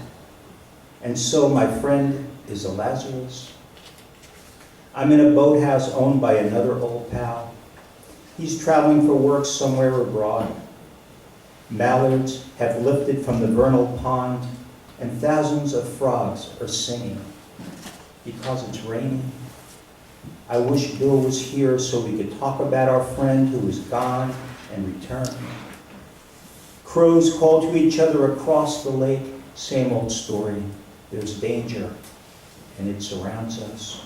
And so my friend is a Lazarus. I'm in a boathouse owned by another old pal. He's traveling for work somewhere abroad. Mallards have lifted from the vernal pond, and thousands of frogs are singing because it's raining. I wish Bill was here so we could talk about our friend who is gone and returned. Crows call to each other across the lake, same old story. There's danger, and it surrounds us.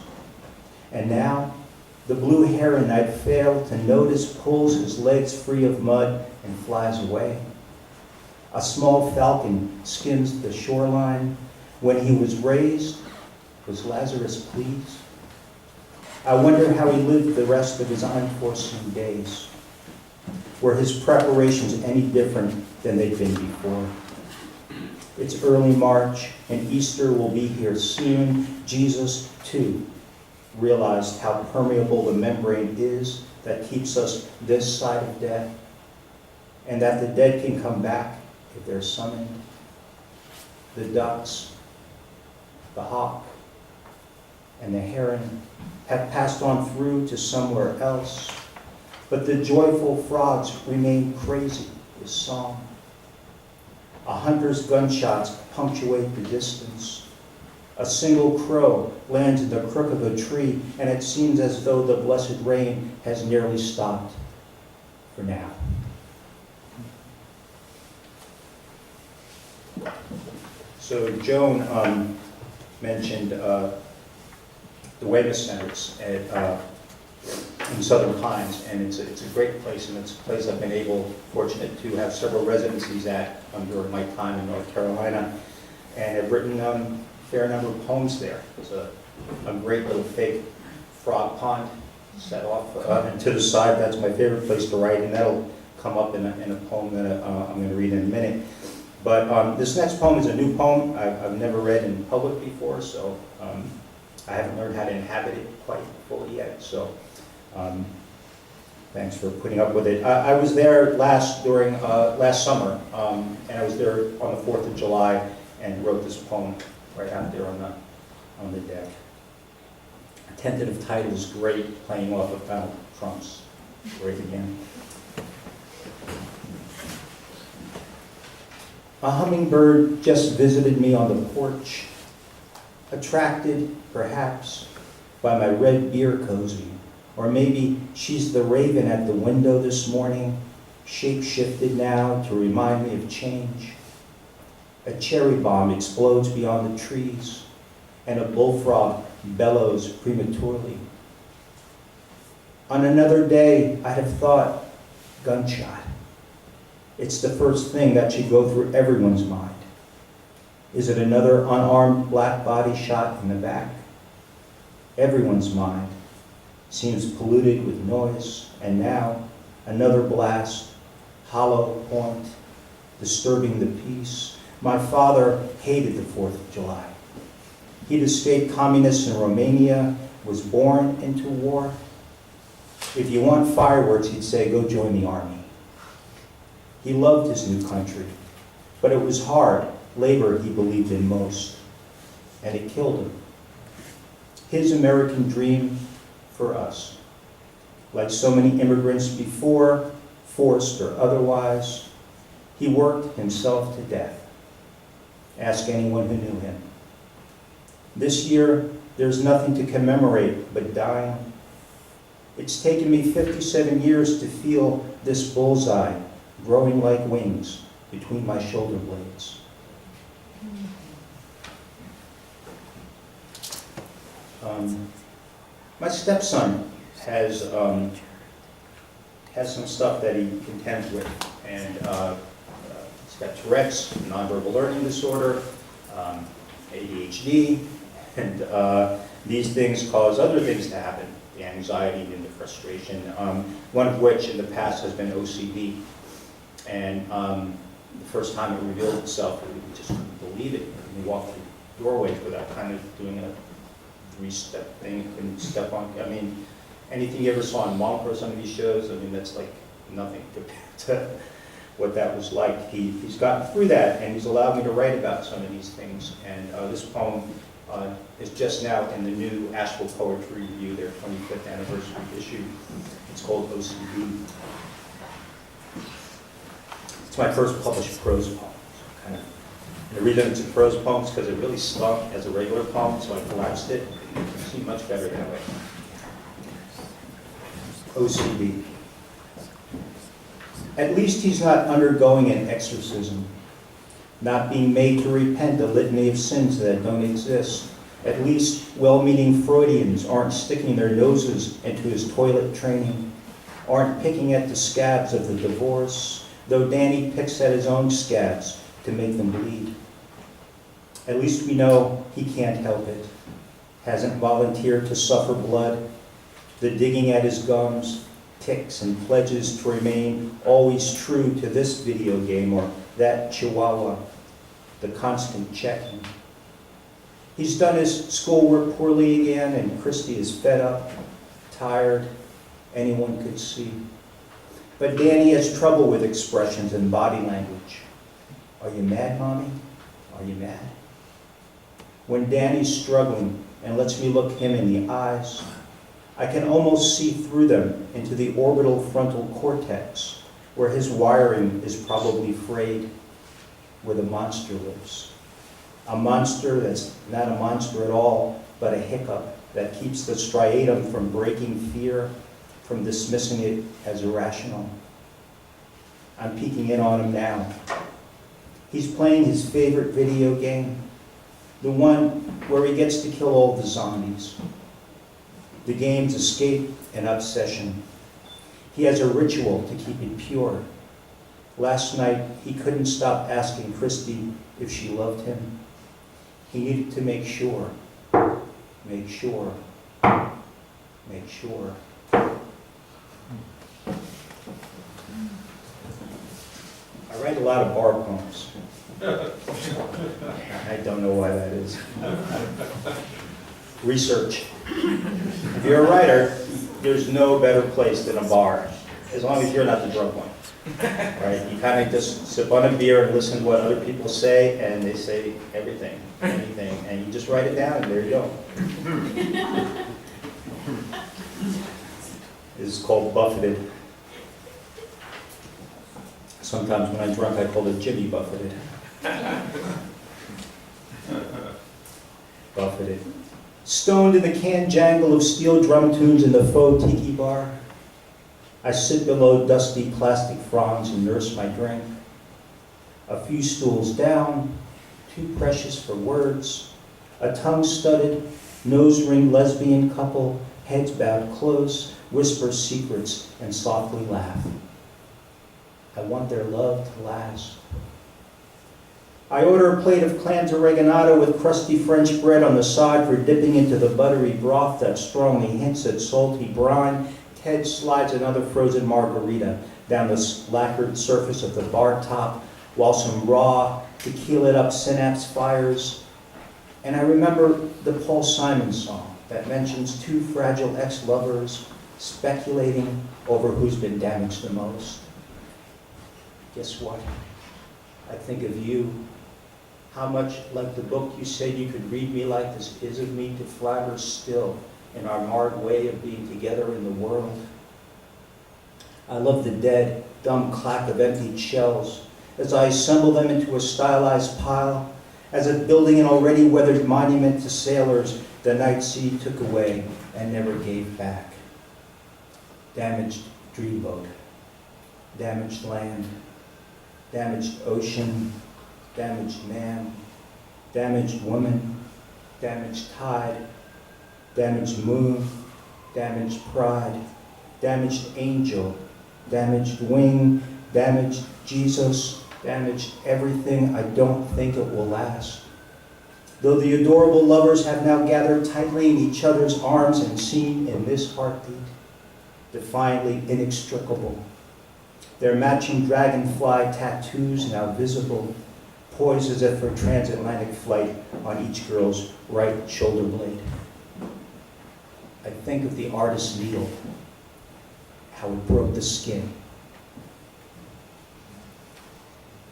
And now, the blue heron I'd failed to notice pulls his legs free of mud and flies away. A small falcon skims the shoreline. When he was raised, was Lazarus pleased? I wonder how he lived the rest of his unforeseen days. Were his preparations any different than they'd been before? It's early March, and Easter will be here soon. Jesus, too, realized how permeable the membrane is that keeps us this side of death, and that the dead can come back if they're summoned. The ducks, the hawk, and the heron have passed on through to somewhere else, but the joyful frogs remain crazy with song. A hunter's gunshots punctuate the distance. A single crow lands in the crook of a tree, and it seems as though the blessed rain has nearly stopped for now. So Joan mentioned the Wellness Centers in Southern Pines, and it's a great place, and it's a place I've been fortunate to have several residencies at during my time in North Carolina, and I've written a fair number of poems there. There's a great little fake frog pond set off and to the side. That's my favorite place to write, and that'll come up in a poem that I'm going to read in a minute. But this next poem is a new poem I've never read in public before, so I haven't learned how to inhabit it quite fully yet. So thanks for putting up with it. I was there last summer, and I was there on the 4th of July and wrote this poem right out there on the deck. The tentative title is Great, playing off of Donald Trump's Great Again. A hummingbird just visited me on the porch, attracted, perhaps, by my red beer cozy. Or maybe she's the raven at the window this morning, shape-shifted now to remind me of change. A cherry bomb explodes beyond the trees, and a bullfrog bellows prematurely. On another day, I'd have thought, gunshot. It's the first thing that should go through everyone's mind. Is it another unarmed black body shot in the back? Everyone's mind seems polluted with noise, and now another blast, hollow point, disturbing the peace. My father hated the 4th of July. He'd escaped communists in Romania, was born into war. If you want fireworks, he'd say, go join the army. He loved his new country, but it was hard. Labor he believed in most, and it killed him. His American dream for us. Like so many immigrants before, forced or otherwise, he worked himself to death. Ask anyone who knew him. This year, there's nothing to commemorate but dying. It's taken me 57 years to feel this bullseye growing like wings between my shoulder blades. My stepson has some stuff that he contends with, and he's got Tourette's, nonverbal learning disorder, ADHD, and these things cause other things to happen, the anxiety and the frustration, one of which in the past has been OCD. And the first time it revealed itself, we just couldn't believe it. We walked through doorways without kind of doing a 3-step thing, couldn't step on. I mean, anything you ever saw on Monk or some of these shows, I mean, that's like nothing compared to what that was like. He's gotten through that, and he's allowed me to write about some of these things. And this poem is just now in the new Asheville Poetry Review, their 25th anniversary issue. It's called OCD. It's my first published prose poem. So the reason it's a prose poem is because it really stunk as a regular poem, so I collapsed it. It seemed much better that way. OCD. At least he's not undergoing an exorcism, not being made to repent a litany of sins that don't exist. At least well-meaning Freudians aren't sticking their noses into his toilet training, aren't picking at the scabs of the divorce, though Danny picks at his own scabs to make them bleed. At least we know he can't help it, hasn't volunteered to suffer blood. The digging at his gums, ticks and pledges to remain always true to this video game or that chihuahua, the constant checking. He's done his schoolwork poorly again, and Christy is fed up, tired, anyone could see. But Danny has trouble with expressions and body language. Are you mad, Mommy? Are you mad? When Danny's struggling and lets me look him in the eyes, I can almost see through them into the orbital frontal cortex, where his wiring is probably frayed, where the monster lives. A monster that's not a monster at all, but a hiccup that keeps the striatum from breaking fear, from dismissing it as irrational. I'm peeking in on him now. He's playing his favorite video game, the one where he gets to kill all the zombies. The game's escape and obsession. He has a ritual to keep it pure. Last night, he couldn't stop asking Christy if she loved him. He needed to make sure, make sure, make sure. I write a lot of bar poems. I don't know why that is. Research. If you're a writer, there's no better place than a bar, as long as you're not the drunk one. Right? You kind of just sip on a beer and listen to what other people say, and they say everything, anything, and you just write it down, and there you go. This is called buffeted. Sometimes when I'm drunk, I call it Jimmy buffeted. Buffeted. Stoned in the canned jangle of steel drum tunes in the faux tiki bar, I sit below dusty plastic fronds and nurse my drink. A few stools down, too precious for words, a tongue-studded, nose-ring lesbian couple, heads bowed close, whisper secrets and softly laugh. I want their love to last. I order a plate of clams oreganado with crusty French bread on the side for dipping into the buttery broth that strongly hints at salty brine. Ted slides another frozen margarita down the lacquered surface of the bar top, while some raw, tequila-up synapse fires. And I remember the Paul Simon song that mentions two fragile ex-lovers speculating over who's been damaged the most. Guess what? I think of you. How much like the book you said you could read me like this is of me to flabber still in our marred way of being together in the world. I love the dead, dumb clack of emptied shells as I assemble them into a stylized pile, as if building an already weathered monument to sailors the night sea took away and never gave back. Damaged dreamboat, damaged land, damaged ocean, damaged man, damaged woman, damaged tide, damaged moon, damaged pride, damaged angel, damaged wing, damaged Jesus, damaged everything. I don't think it will last. Though the adorable lovers have now gathered tightly in each other's arms and seen in this heartbeat, defiantly inextricable, their matching dragonfly tattoos now visible, poised as if for transatlantic flight on each girl's right shoulder blade. I think of the artist's needle, how it broke the skin.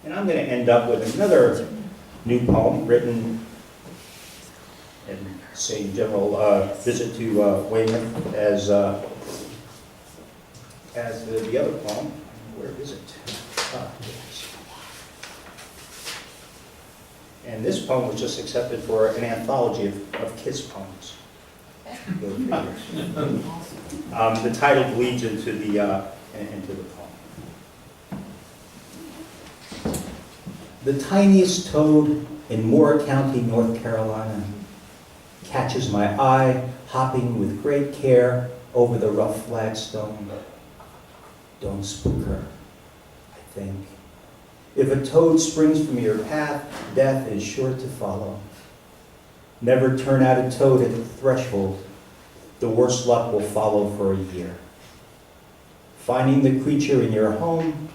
And I'm going to end up with another new poem written in St. General visit to Weymouth as the other poem. Where is it? Ah, here it is. And this poem was just accepted for an anthology of Kiss poems. The title bleeds into the poem. The tiniest toad in Moore County, North Carolina, catches my eye, hopping with great care over the rough flagstone. Don't spook her, I think. If a toad springs from your path, death is sure to follow. Never turn out a toad at the threshold. The worst luck will follow for a year. Finding the creature in your home,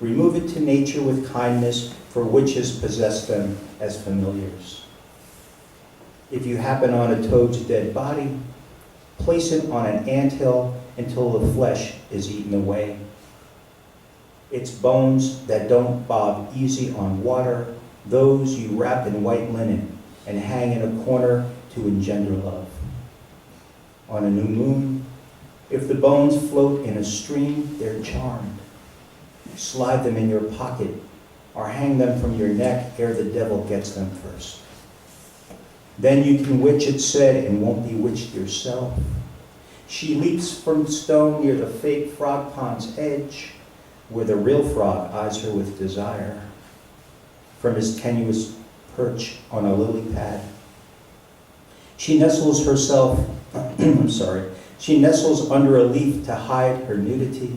remove it to nature with kindness, for witches possess them as familiars. If you happen on a toad's dead body, place it on an anthill until the flesh is eaten away. Its bones that don't bob easy on water, those you wrap in white linen and hang in a corner to engender love. On a new moon, if the bones float in a stream, they're charmed. Slide them in your pocket or hang them from your neck ere the devil gets them first. Then you can witch it said and won't be witched yourself. She leaps from stone near the fake frog pond's edge, where the real frog eyes her with desire. From his tenuous perch on a lily pad, she nestles herself, She nestles under a leaf to hide her nudity.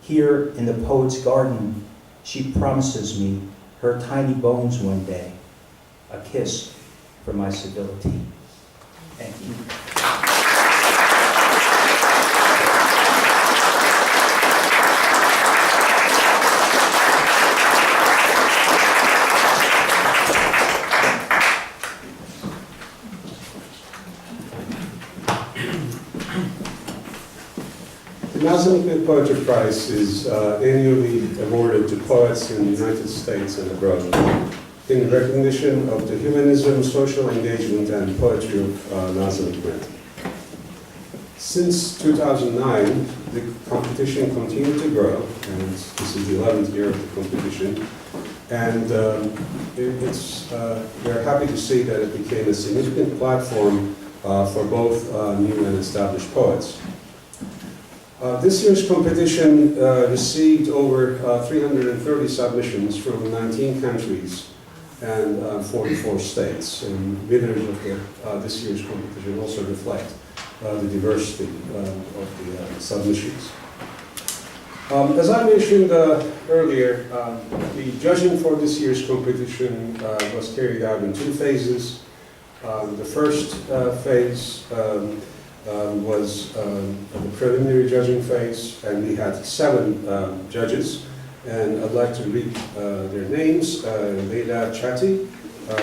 Here in the poet's garden, she promises me her tiny bones one day, a kiss for my civility. Thank you. The Nazim Hikmet Poetry Prize is annually awarded to poets in the United States and abroad in recognition of the humanism, social engagement, and poetry of Nazim Hikmet. Since 2009, the competition continued to grow, and this is the 11th year of the competition. And we're happy to see that it became a significant platform for both new and established poets. This year's competition received over 330 submissions from 19 countries and 44 states. And winners of this year's competition also reflect the diversity of the submissions. As I mentioned earlier, the judging for this year's competition was carried out in two phases. The first phase was the preliminary judging phase, and we had 7 judges. And I'd like to read their names: Leila Chatti,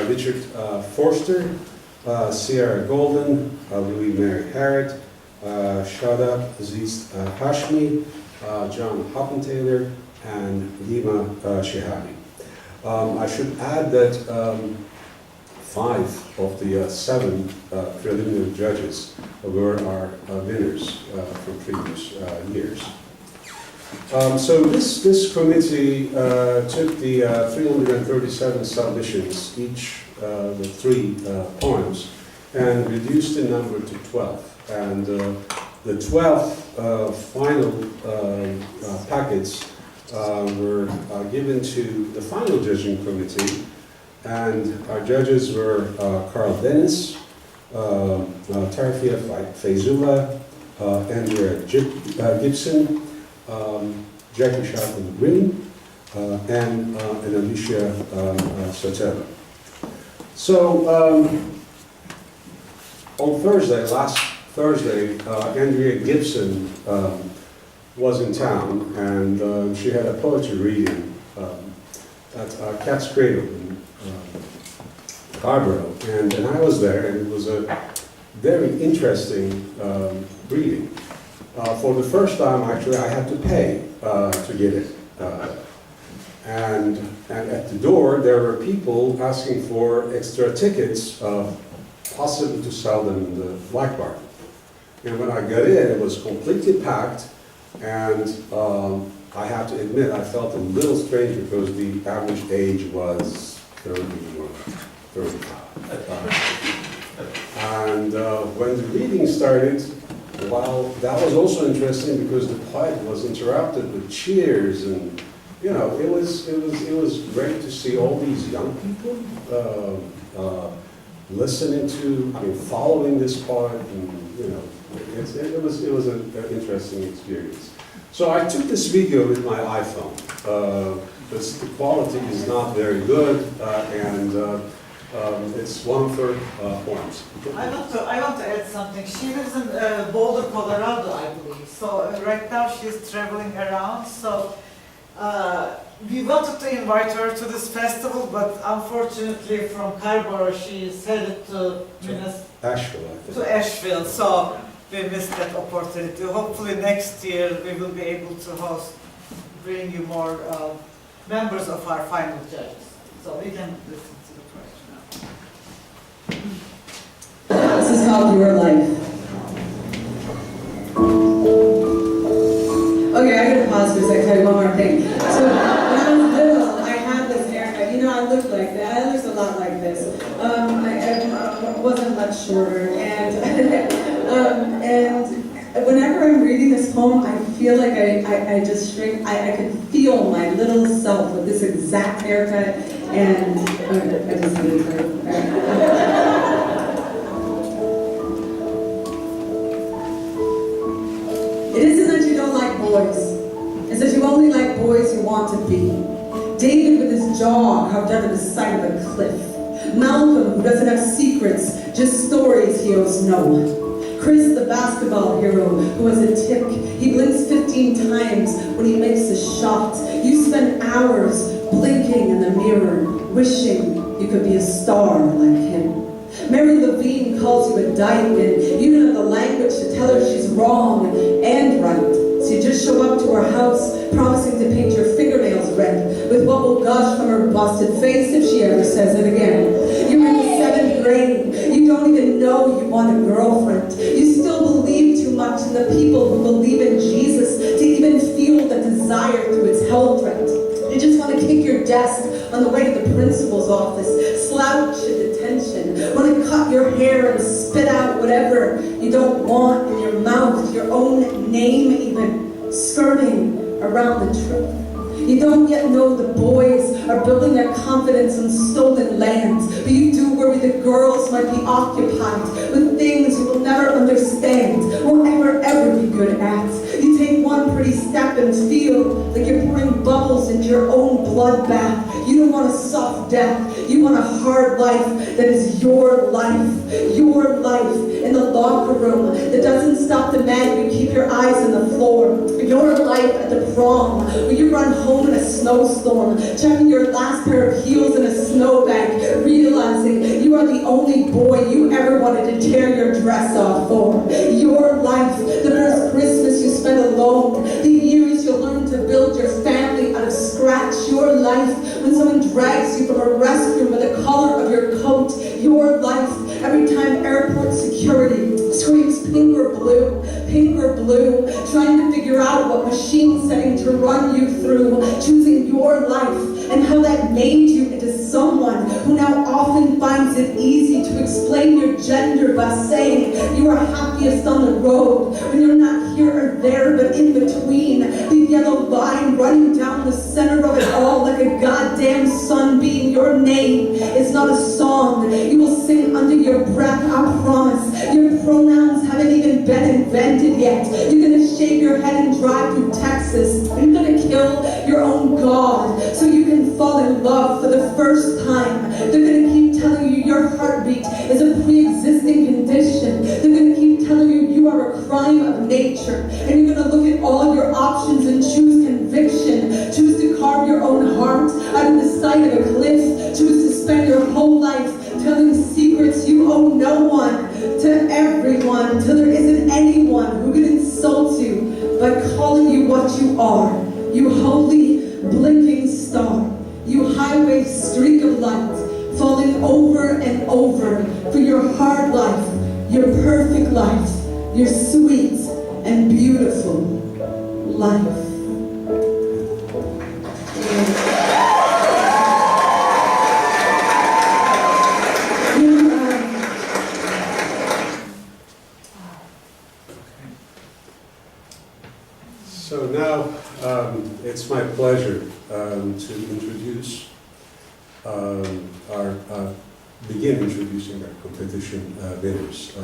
Richard Forster, Sierra Golden, Louis Mary Harrod, Shada Aziz Hashmi, John Hoppenthaler, and Lima Shehabi. I should add that 5 of the 7 preliminary judges were our winners from previous years. So this committee took the 337 submissions, each with 3 poems, and reduced the number to 12. And the 12 final packets were given to the final judging committee, and our judges were Carl Dennis, Tarfia Fayzullah, Andrea Gibson, Jackie Sharpen Green, and Alicia Sotelo. So on Thursday, last Thursday, Andrea Gibson was in town, and she had a poetry reading at Cat's Cradle in Scarborough, and I was there, and it was a very interesting reading. For the first time, actually, I had to pay to get it. And at the door, there were people asking for extra tickets, possibly to sell them in the black market. And when I got in, it was completely packed, and I have to admit, I felt a little strange because the average age was 30 or 35. And when the reading started, well, that was also interesting because the poet was interrupted with cheers, and you know, it was great to see all these young people listening to, following this poet, and you know, it was an interesting experience. So I took this video with my iPhone. The quality is not very good, and it's one of her poems. I want to add something. She lives in Boulder, Colorado, I believe. So right now she's traveling around. So we wanted to invite her to this festival, but unfortunately from Scarborough she is headed to Asheville, I think. To Asheville. So we missed that opportunity. Hopefully next year we will be able to bring you more members of our final judges. So we can listen to the question now. This is called Your Life. Okay, I gotta pause for a second, tell you one more thing. So when I was little, I had this haircut. You know, I looked like that. I looked a lot like this. I wasn't much shorter, and whenever I'm reading this poem, I feel like I just shrink. I can feel my little self with this exact haircut, and I just need to. says you only like boys you want to be. David with his jaw carved out of the side of a cliff. Malcolm, who doesn't have secrets, just stories he owes no one. Chris, the basketball hero, who has a tick. He blinks 15 times when he makes a shot. You spend hours blinking in the mirror, wishing you could be a star like him. Mary Levine calls you a dyke, and you don't have the language to tell her she's wrong and right. So you just show up to her house, promising to paint your fingernails red with what will gush from her busted face if she ever says it again. You're in the 7th grade. You don't even know you want a girlfriend. You still believe too much in the people who believe in Jesus to even feel the desire through its hell threat. You just want to kick your desk on the way to the principal's office, slouch in detention, want to cut your hair and spit out whatever you don't want in your mouth, your own name even, skirting around the truth. You don't yet know the boys are building their confidence on stolen lands, but you do worry the girls might be occupied with things you will never understand or ever be good at. You take one pretty step and feel like you're pouring bubbles into your own bloodbath. You don't want a soft death. You want a hard life that is your life in the locker room that doesn't stop demanding you keep your eyes on the floor. Your life at the prom where you run home in a snowstorm, checking your last pair of heels in a snowbank, realizing you are the only boy you ever wanted to tear your dress off for. Your life, the first Christmas you spent alone, the years you learned to build your family out of scratch. Your life when someone drags you from a restroom by the collar of your coat. Your life every time airport security screams pink or blue, trying to figure out what machine setting to run you through, choosing your life and how that made you into someone who now often finds it easy to explain your gender by saying you are happiest on the road when you're not here or there but in between, the yellow line running down the center of it all like a goddamn sun beam. Your name is not a song you will sing under your breath, I promise. Your pronouns haven't even been invented yet. You're gonna shave your head and drive through Texas. You're gonna kill your own God so you can fall in love for the first time. They're gonna keep telling you your heartbeat is a pre-existing condition. They're gonna keep telling you you are a crime of nature. And you're gonna look at all your options and choose conviction. Choose to carve your own heart out of the side of a cliff. Choose to spend your whole life telling secrets you owe no one, to everyone, till there isn't anyone who can insult you by calling you what you are. You holy, blinking star. You highway streak of light, falling over and over for your hard life, your perfect life, your sweet and beautiful life. So now it's my pleasure to introduce begin introducing our competition winners.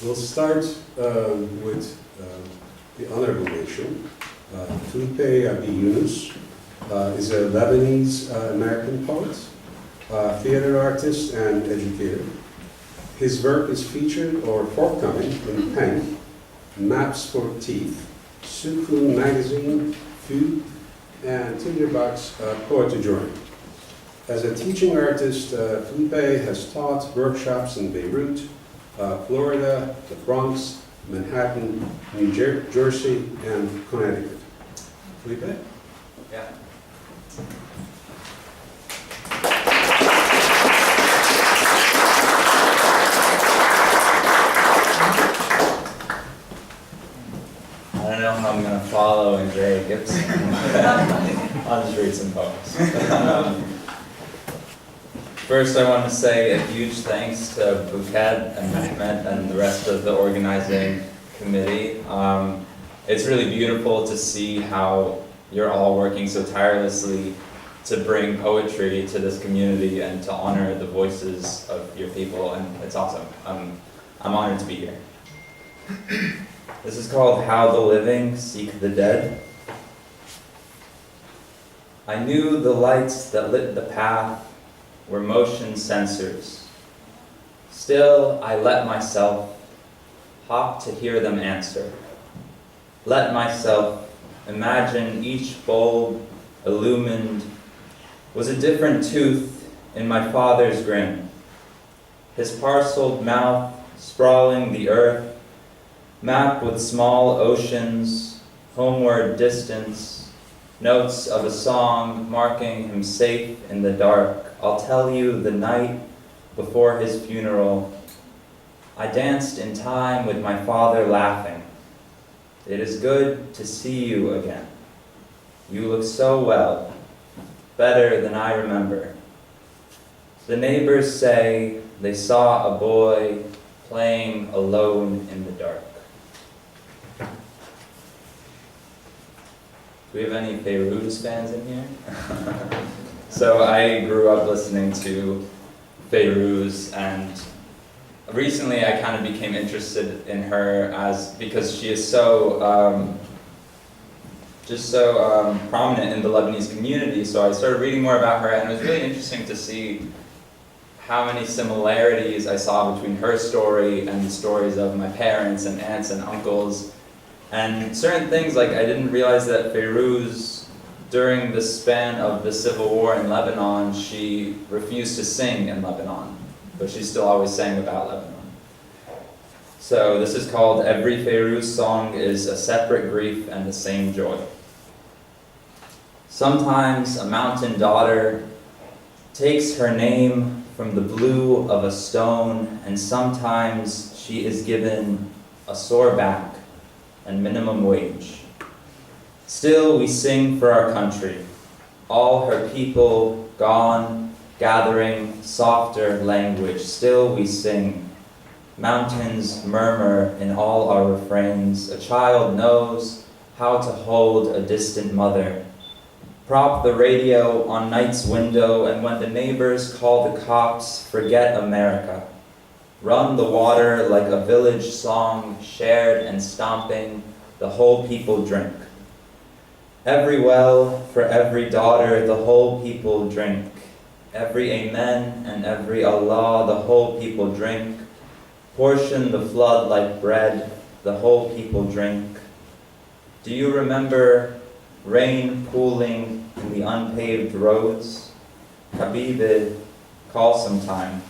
We'll start with the honorable mention. Felipe Abi Yunus is a Lebanese American poet, theater artist, and educator. His work is featured or forthcoming in Pen, Maps for Teeth, Sukun Magazine, Food, and Tinderbox Poetry Journal. As a teaching artist, Felipe has taught workshops in Beirut, Florida, the Bronx, Manhattan, New Jersey, and Connecticut. Felipe? Yeah. I don't know how I'm going to follow Andrea Gibson. I'll just read some poems. First, I want to say a huge thanks to Buket and Hikmet and the rest of the organizing committee. It's really beautiful to see how you're all working so tirelessly to bring poetry to this community and to honor the voices of your people, and it's awesome. I'm honored to be here. This is called How the Living Seek the Dead. I knew the lights that lit the path were motion sensors. Still, I let myself hop to hear them answer. Let myself imagine each bulb illumined was a different tooth in my father's grin. His parceled mouth sprawling the earth, mapped with small oceans, homeward distance, notes of a song marking him safe in the dark. I'll tell you the night before his funeral, I danced in time with my father laughing. It is good to see you again. You look so well, better than I remember. The neighbors say they saw a boy playing alone in the dark. Do we have any Fairuz fans in here? So I grew up listening to Fairuz, and recently I kind of became interested in her because she is so prominent in the Lebanese community. So I started reading more about her, and it was really interesting to see how many similarities I saw between her story and the stories of my parents and aunts and uncles. And certain things, like I didn't realize that Fairuz, during the span of the civil war in Lebanon, she refused to sing in Lebanon, but she still always sang about Lebanon. So this is called Every Fairuz Song is a Separate Grief and the Same Joy. Sometimes a mountain daughter takes her name from the blue of a stone, and sometimes she is given a sore back and minimum wage. Still we sing for our country, all her people gone, gathering softer language. Still we sing, mountains murmur in all our refrains. A child knows how to hold a distant mother. Prop the radio on night's window, and when the neighbors call the cops, forget America. Run the water like a village song, shared and stomping, the whole people drink. Every well for every daughter, the whole people drink. Every amen and every Allah, the whole people drink. Portion the flood like bread, the whole people drink. Do you remember rain pooling in the unpaved roads? Habibi, call sometime.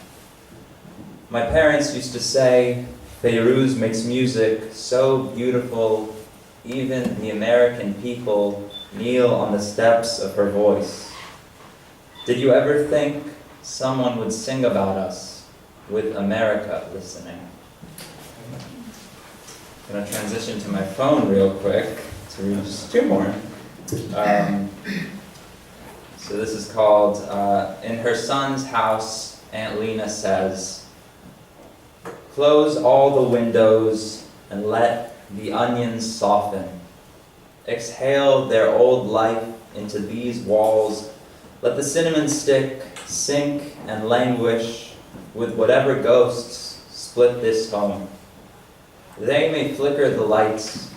My parents used to say, Fairuz makes music so beautiful, even the American people kneel on the steps of her voice. Did you ever think someone would sing about us with America listening? I'm going to transition to my phone real quick to read just two more. So this is called, In Her Son's House, Aunt Lena says, close all the windows and let the onions soften. Exhale their old life into these walls. Let the cinnamon stick sink and languish with whatever ghosts split this home. They may flicker the lights,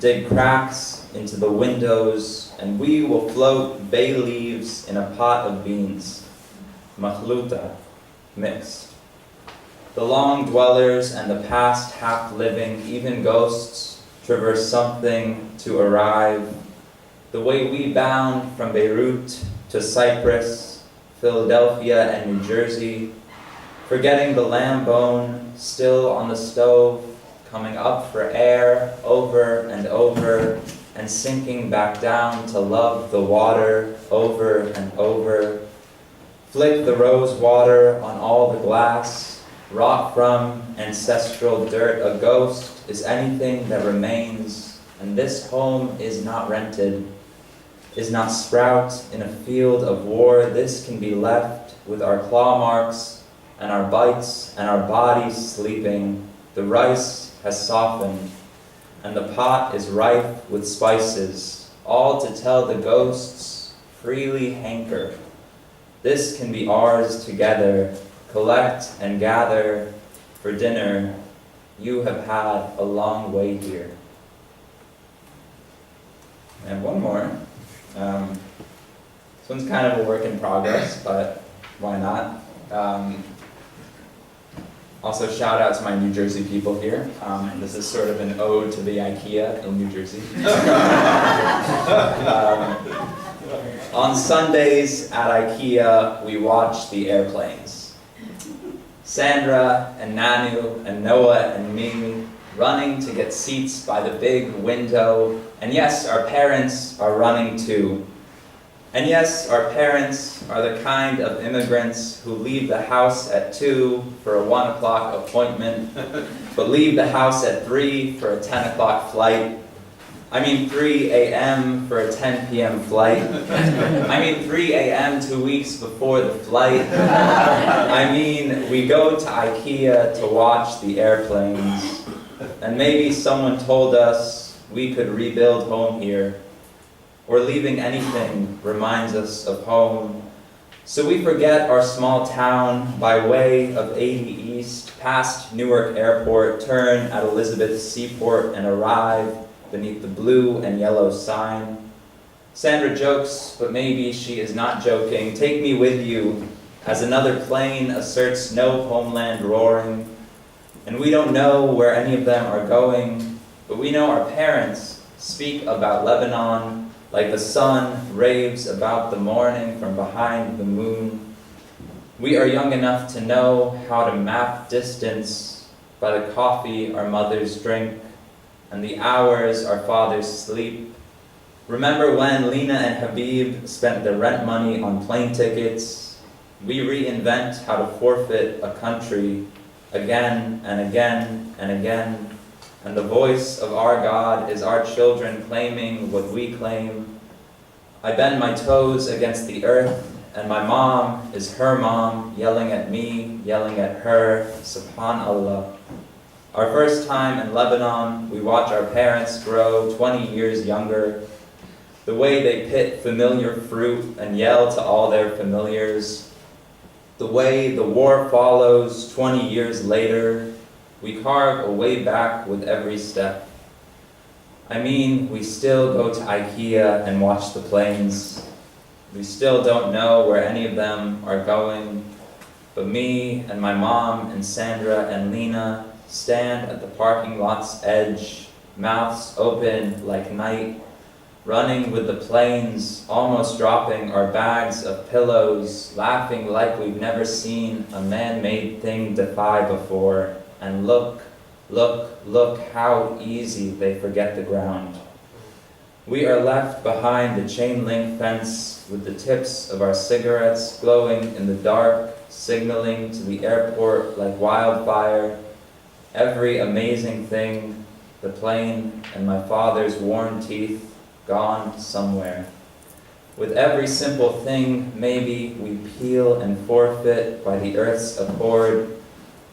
dig cracks into the windows, and we will float bay leaves in a pot of beans. Makhluta, mixed. The long dwellers and the past half-living, even ghosts, traverse something to arrive. The way we bound from Beirut to Cyprus, Philadelphia and New Jersey, forgetting the lamb bone still on the stove, coming up for air over and over, and sinking back down to love the water over and over. Flick the rose water on all the glass, wrought from ancestral dirt. A ghost is anything that remains, and this home is not rented, is not sprout in a field of war. This can be left with our claw marks and our bites and our bodies sleeping. The rice has softened, and the pot is rife with spices, all to tell the ghosts freely hanker. This can be ours together, collect and gather for dinner. You have had a long way here. And one more. This one's kind of a work in progress, but why not? Also, shout out to my New Jersey people here. This is sort of an ode to the IKEA in New Jersey. On Sundays at IKEA, we watch the airplanes. Sandra and Nanu and Noah and me running to get seats by the big window. And yes, our parents are running too. And yes, our parents are the kind of immigrants who leave the house at 2 for a 1 o'clock appointment, but leave the house at 3 for a 10 o'clock flight. I mean 3 a.m. for a 10 p.m. flight. I mean 3 a.m. 2 weeks before the flight. I mean, we go to IKEA to watch the airplanes. And maybe someone told us we could rebuild home here. Or leaving anything reminds us of home. So we forget our small town by way of 80 East, past Newark Airport, turn at Elizabeth Seaport and arrive beneath the blue and yellow sign. Sandra jokes, but maybe she is not joking. Take me with you, as another plane asserts no homeland roaring. And we don't know where any of them are going, but we know our parents speak about Lebanon like the sun raves about the morning from behind the moon. We are young enough to know how to map distance by the coffee our mothers drink and the hours our fathers sleep. Remember when Lena and Habib spent their rent money on plane tickets? We reinvent how to forfeit a country again and again and again. And the voice of our God is our children claiming what we claim. I bend my toes against the earth, and my mom is her mom, yelling at me, yelling at her, subhanallah. Our first time in Lebanon, we watch our parents grow 20 years younger. The way they pit familiar fruit and yell to all their familiars. The way the war follows 20 years later. We carve a way back with every step. I mean, we still go to IKEA and watch the planes. We still don't know where any of them are going, but me and my mom and Sandra and Lena stand at the parking lot's edge, mouths open like night, running with the planes, almost dropping our bags of pillows, laughing like we've never seen a man-made thing defy before. And look, look, look how easy they forget the ground. We are left behind the chain-link fence with the tips of our cigarettes glowing in the dark, signaling to the airport like wildfire. Every amazing thing, the plane and my father's worn teeth, gone somewhere. With every simple thing, maybe we peel and forfeit by the earth's accord,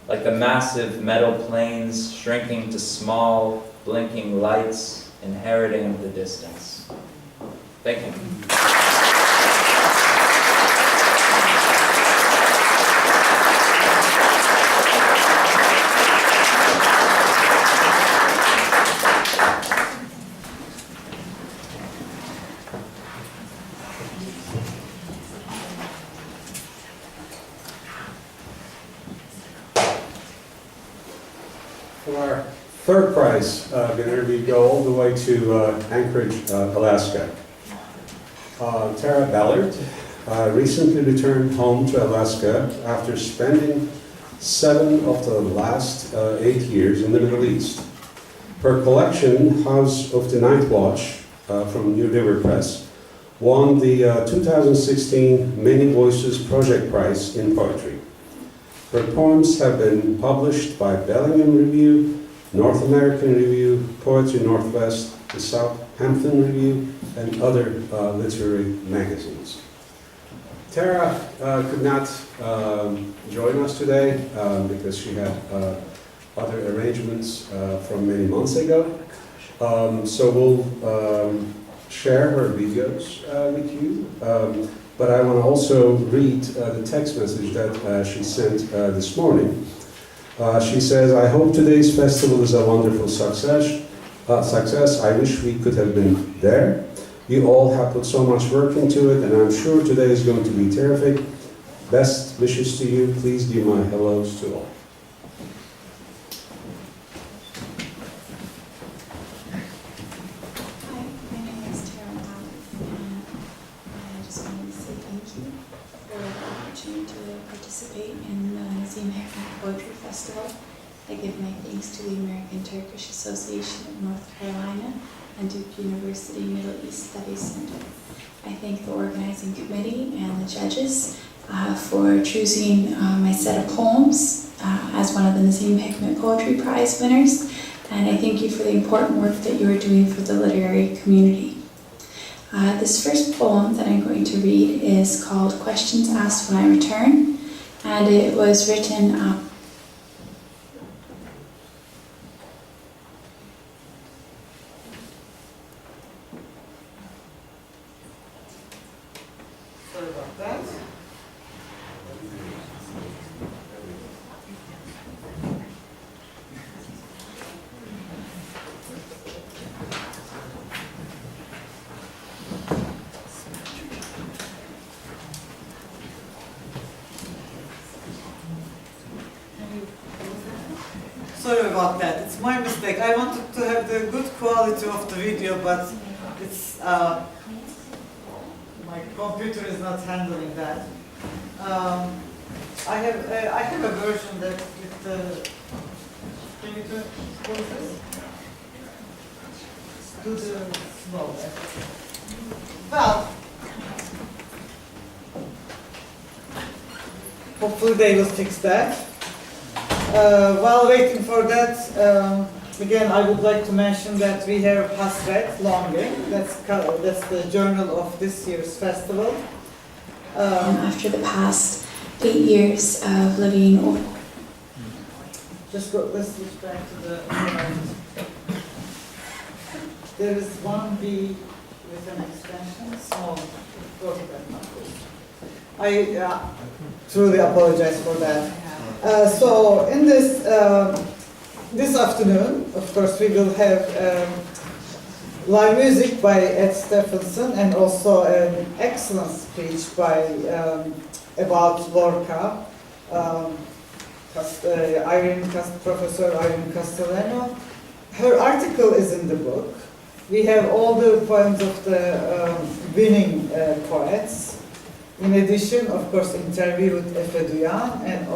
like the massive metal planes shrinking to small, blinking lights, inheriting the distance. Thank you. For our third prize winner, we go all the way to Anchorage, Alaska. Tara Ballard recently returned home to Alaska after spending 7 of the last 8 years in the Middle East. Her collection, House of the Night Watch, from New River Press, won the 2016 Many Voices Project Prize in Poetry. Her poems have been published by Bellingham Review, North American Review, Poetry Northwest, the Southampton Review, and other literary magazines. Tara could not join us today because she had other arrangements from many months ago. So we'll share her videos with you. But I want to also read the text message that she sent this morning. She says, I hope today's festival is a wonderful success. I wish we could have been there. You all have put so much work into it, and I'm sure today is going to be terrific. Best wishes to you. Please give my hellos to all. Hi, my name is Tara Malik, and I just wanted to say thank you for the opportunity to participate in the Nazim Hikmet Poetry Festival. I give my thanks to the American Turkish Association of North Carolina and Duke University Middle East Studies Center. I thank the organizing committee and the judges for choosing my set of poems as one of the Nazim Hikmet Poetry Prize winners, and I thank you for the important work that you are doing for the literary community. This first poem that I'm going to read is called Questions Asked When I Return, and it was written Sorry about that. Sorry about that. It's my mistake. I wanted to have the good quality of the video, but it's my computer is not handling that. I have a version that with the. Can you do this? Do the slow. Well, hopefully they will fix that. While waiting for that, again, I would like to mention that we have Hasret Longing. That's the journal of this year's festival. after the past 8 years of living. Just go. Let's switch back to the. There is one B with an extension. Small. Go to that one, please. I truly apologize for that. So in this this afternoon, of course, we will have live music by Ed Stephenson and also an excellent speech by about Lorca, Professor Irene Castellano. Her article is in the book. We have all the poems of the winning poets. In addition, of course, interview with Efe Duyan and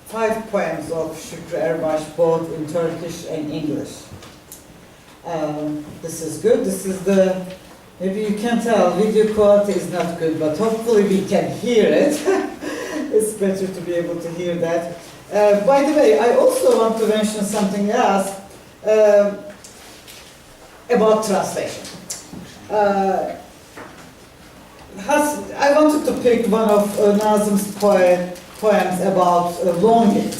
5 poems of Şükrü Erbaş, both in Turkish and English. This is good. This is the, maybe you can tell, video quality is not good, but hopefully we can hear it. It's better to be able to hear that. By the way, I also want to mention something else about translation. I wanted to pick one of Nazim's poems about longing.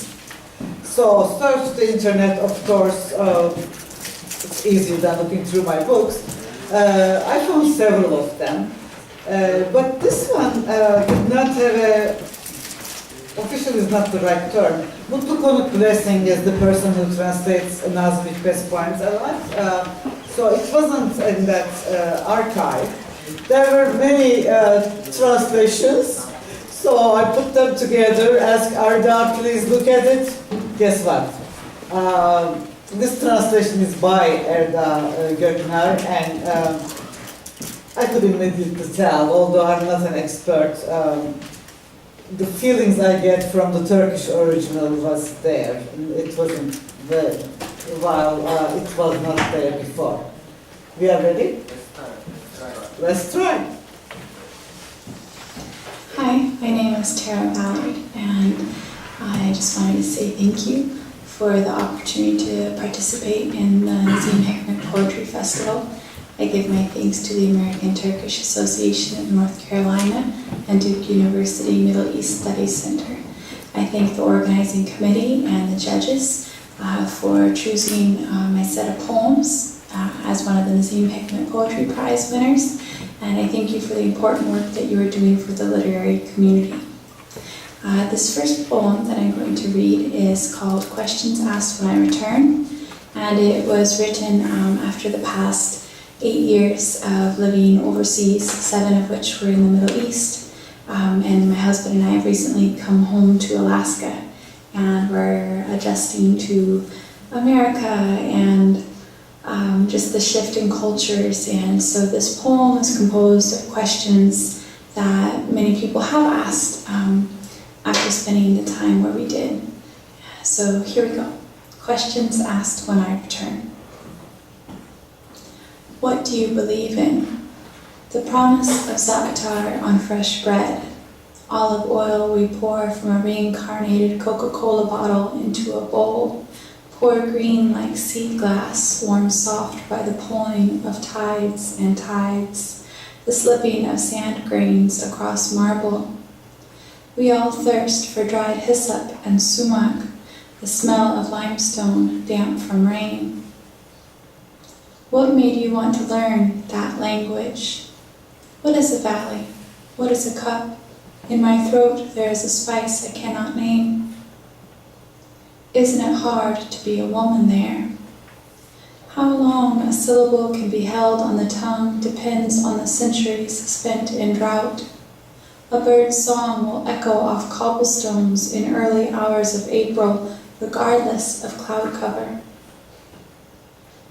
So search the internet, of course, it's easier than looking through my books. I found several of them, but this one did not have a, official is not the right term. Mutlu Konuk Blessing is the person who translates Nazim Hikmet's poems a lot. So it wasn't in that archive. There were many translations, so I put them together, asked Arda, please look at it. Guess what? This translation is by Erda Gökner, and I could immediately tell, although I'm not an expert, the feelings I get from the Turkish original was there. It wasn't there, while it was not there before. We are ready? Let's try. Hi, my name is Tara Ballard, and I just wanted to say thank you for the opportunity to participate in the Nazim Hikmet Poetry Festival. I give my thanks to the American Turkish Association of North Carolina and Duke University Middle East Studies Center. I thank the organizing committee and the judges for choosing my set of poems as one of the Nazim Hikmet Poetry Prize winners, and I thank you for the important work that you are doing for the literary community. This first poem that I'm going to read is called Questions Asked When I Return, and it was written after the past 8 years of living overseas, 7 of which were in the Middle East. And my husband and I have recently come home to Alaska, and we're adjusting to America and just the shift in cultures. And so this poem is composed of questions that many people have asked after spending the time where we did. So here we go. Questions asked when I return. What do you believe in? The promise of za'atar on fresh bread. Olive oil we pour from a reincarnated Coca-Cola bottle into a bowl. Pour green like sea glass, warm soft by the pulling of tides and tides, the slipping of sand grains across marble. We all thirst for dried hyssop and sumac, the smell of limestone damp from rain. What made you want to learn that language? What is a valley? What is a cup? In my throat there is a spice I cannot name. Isn't it hard to be a woman there? How long a syllable can be held on the tongue depends on the centuries spent in drought. A bird's song will echo off cobblestones in early hours of April, regardless of cloud cover.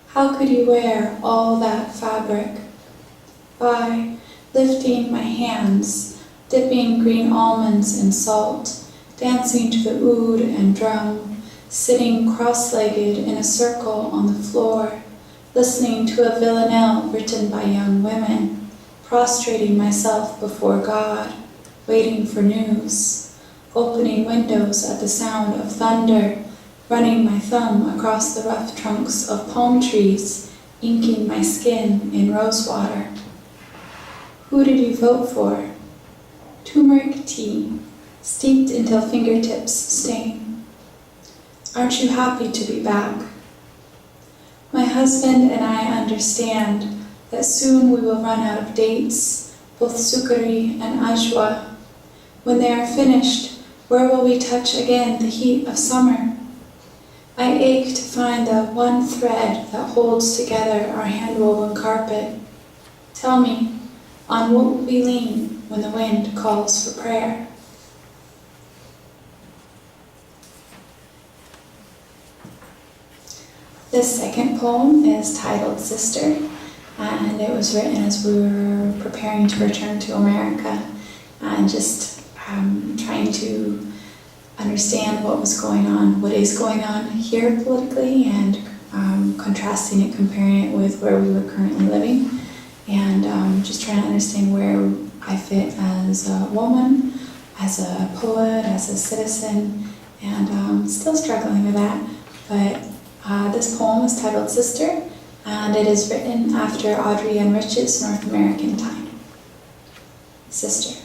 How could you wear all that fabric? By lifting my hands, dipping green almonds in salt, dancing to the oud and drum, sitting cross-legged in a circle on the floor, listening to a villanelle written by young women, prostrating myself before God, waiting for news, opening windows at the sound of thunder, running my thumb across the rough trunks of palm trees, inking my skin in rose water. Who did you vote for? Turmeric tea, steeped until fingertips stain. Aren't you happy to be back? My husband and I understand that soon we will run out of dates, both sukari and ajwa. When they are finished, where will we touch again the heat of summer? I ache to find the one thread that holds together our hand-woven carpet. Tell me, on what will we lean when the wind calls for prayer? This second poem is titled Sister, and it was written as we were preparing to return to America and just trying to understand what was going on, what is going on here politically, and contrasting it, comparing it with where we were currently living, and just trying to understand where I fit as a woman, as a poet, as a citizen, and still struggling with that. But this poem is titled Sister, and it is written after Audrey Ann Rich's North American Time. Sister.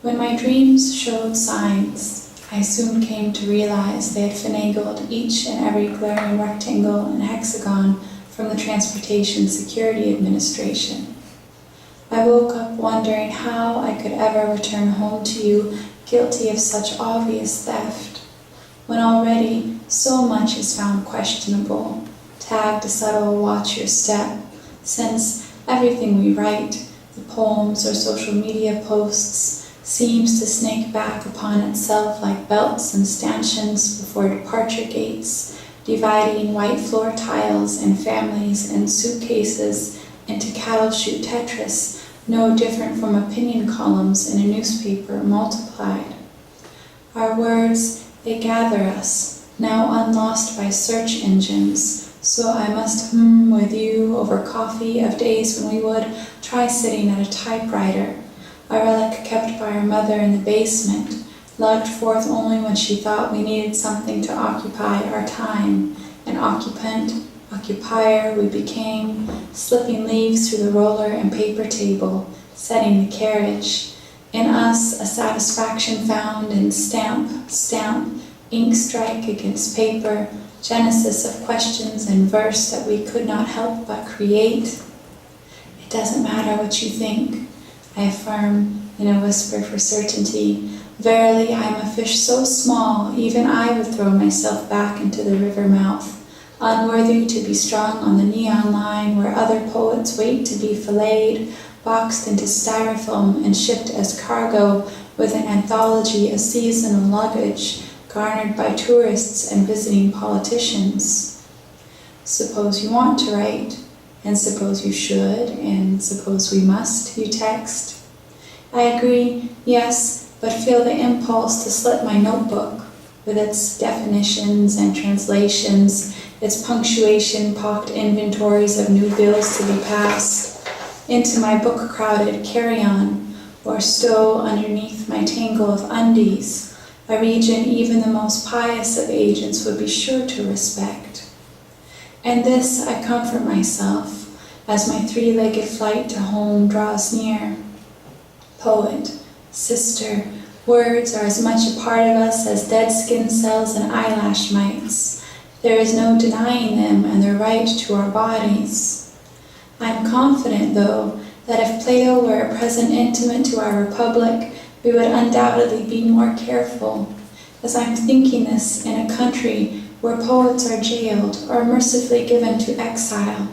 When my dreams showed signs, I soon came to realize they had finagled each and every glaring rectangle and hexagon from the Transportation Security Administration. I woke up wondering how I could ever return home to you guilty of such obvious theft, when already so much is found questionable, tagged a subtle watch your step, since everything we write, the poems or social media posts, seems to snake back upon itself like belts and stanchions before departure gates, dividing white floor tiles and families and suitcases into cattle chute Tetris, no different from opinion columns in a newspaper multiplied. Our words, they gather us, now unlost by search engines, so I must hum with you over coffee of days when we would try sitting at a typewriter, a relic kept by our mother in the basement, lugged forth only when she thought we needed something to occupy our time. An occupant, occupier we became, slipping leaves through the roller and paper table, setting the carriage. In us, a satisfaction found in stamp, stamp, ink strike against paper, genesis of questions and verse that we could not help but create. It doesn't matter what you think, I affirm in a whisper for certainty. Verily, I am a fish so small, even I would throw myself back into the river mouth, unworthy to be strung on the neon line where other poets wait to be filleted, boxed into styrofoam and shipped as cargo with an anthology of seasonal luggage garnered by tourists and visiting politicians. Suppose you want to write, and suppose you should, and suppose we must, you text. I agree, yes, but feel the impulse to slip my notebook, with its definitions and translations, its punctuation-pocked inventories of new bills to be passed, into my book-crowded carry-on, or stow underneath my tangle of undies, a region even the most pious of agents would be sure to respect. And this I comfort myself, as my three-legged flight to home draws near. Poet, sister, words are as much a part of us as dead skin cells and eyelash mites. There is no denying them and their right to our bodies. I am confident, though, that if Plato were a present intimate to our republic, we would undoubtedly be more careful, as I am thinking this in a country where poets are jailed or mercifully given to exile,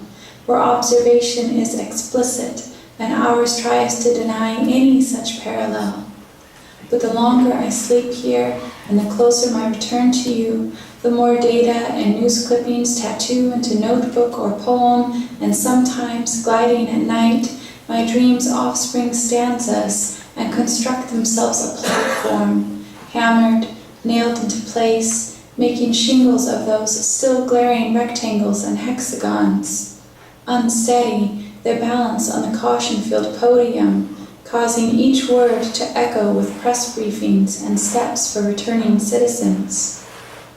where observation is explicit and ours tries to deny any such parallel. But the longer I sleep here and the closer my return to you, the more data and news clippings tattoo into notebook or poem, and sometimes, gliding at night, my dreams' offspring stanzas and construct themselves a platform, hammered, nailed into place, making shingles of those still glaring rectangles and hexagons. Unsteady, they balance on the caution-filled podium, causing each word to echo with press briefings and steps for returning citizens.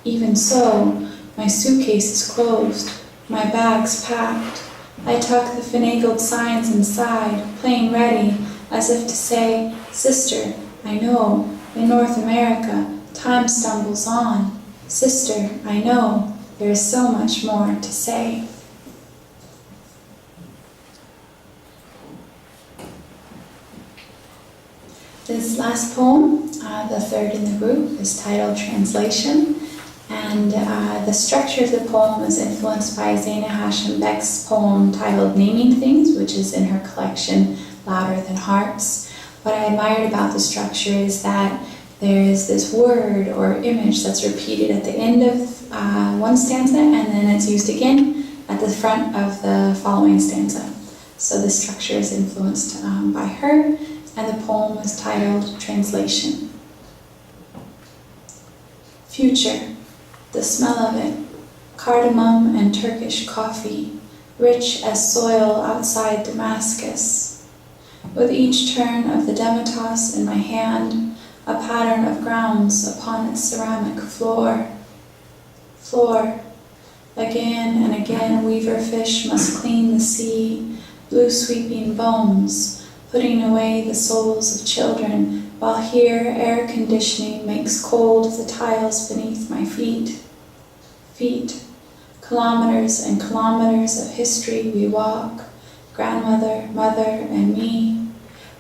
Even so, my suitcase is closed, my bags packed. I tuck the finagled signs inside, playing ready, as if to say, Sister, I know, in North America, time stumbles on. Sister, I know, there is so much more to say. This last poem, the third in the group, is titled Translation, and the structure of the poem is influenced by Zaina Hashem Beck's poem titled Naming Things, which is in her collection Louder Than Hearts. What I admired about the structure is that there is this word or image that's repeated at the end of one stanza, and then it's used again at the front of the following stanza. So the structure is influenced by her, and the poem is titled Translation. Future, the smell of it, cardamom and Turkish coffee, rich as soil outside Damascus. With each turn of the demitasse in my hand, a pattern of grounds upon its ceramic floor. Floor, again and again weaver fish must clean the sea, blue sweeping bones, putting away the souls of children, while here air conditioning makes cold the tiles beneath my feet. Feet, kilometers and kilometers of history we walk, grandmother, mother, and me.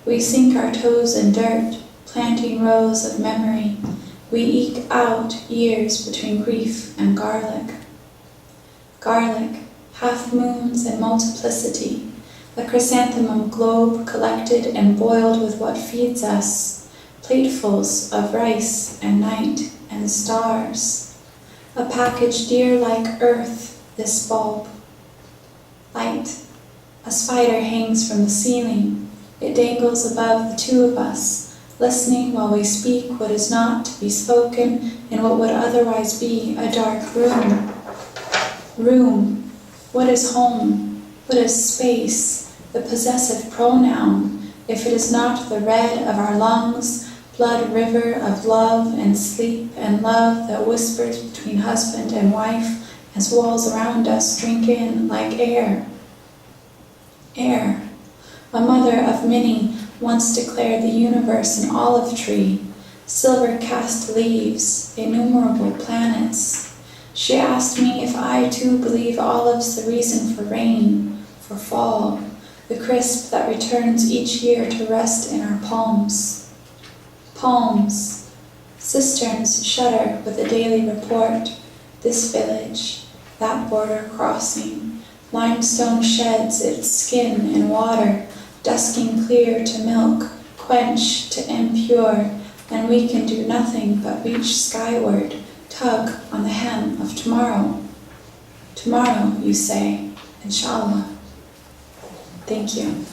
We sink our toes in dirt, planting rows of memory. We eke out years between grief and garlic. Garlic, half moons and multiplicity, a chrysanthemum globe collected and boiled with what feeds us, platefuls of rice and night and stars. A package dear like earth, this bulb. Light, a spider hangs from the ceiling. It dangles above the two of us, listening while we speak what is not to be spoken in what would otherwise be a dark room. Room, what is home? What is space? The possessive pronoun, if it is not the red of our lungs, blood river of love and sleep and love that whispers between husband and wife as walls around us drink in like air. Air. A mother of many once declared the universe an olive tree, silver cast leaves, innumerable planets. She asked me if I too believe olives the reason for rain, for fall, the crisp that returns each year to rest in our palms. Palms. Cisterns shudder with a daily report. This village. that border crossing. Limestone sheds its skin in water, dusking clear to milk, quench to impure, and we can do nothing but reach skyward, tug on the hem of tomorrow. Tomorrow, you say, inshallah. Thank you.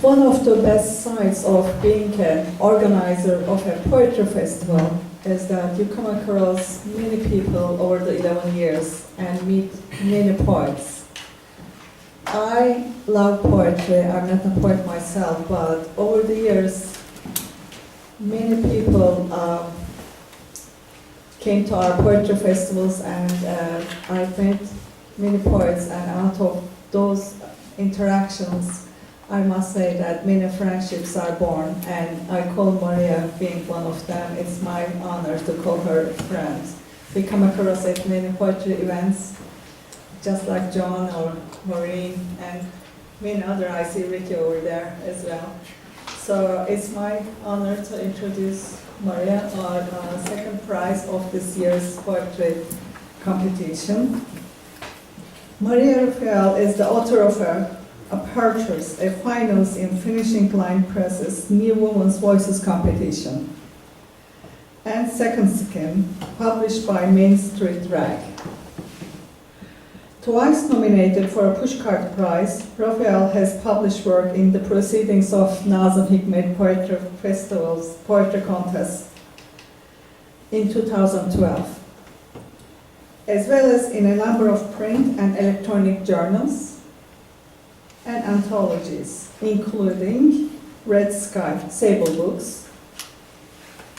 One of the best sides of being an organizer of a poetry festival is that you come across many people over the 11 years and meet many poets. I love poetry. I'm not a poet myself, but over the years, many people came to our poetry festivals, and I've met many poets, and out of those interactions, I must say that many friendships are born, and I call Maria being one of them. It's my honor to call her a friend. We come across at many poetry events, just like John or Maureen, and many other. I see Ricky over there as well. So it's my honor to introduce Maria, our second prize of this year's poetry competition. Maria Rafael is the author of Apertures, a finals in Finishing Line Press's New Women's Voices competition, and Second Skin, published by Main Street Rag. Twice nominated for a Pushcart Prize, Rafael has published work in the proceedings of Nazim Hikmet Poetry Festival's poetry contest in 2012, as well as in a number of print and electronic journals and anthologies, including Red Sky, Sable Books,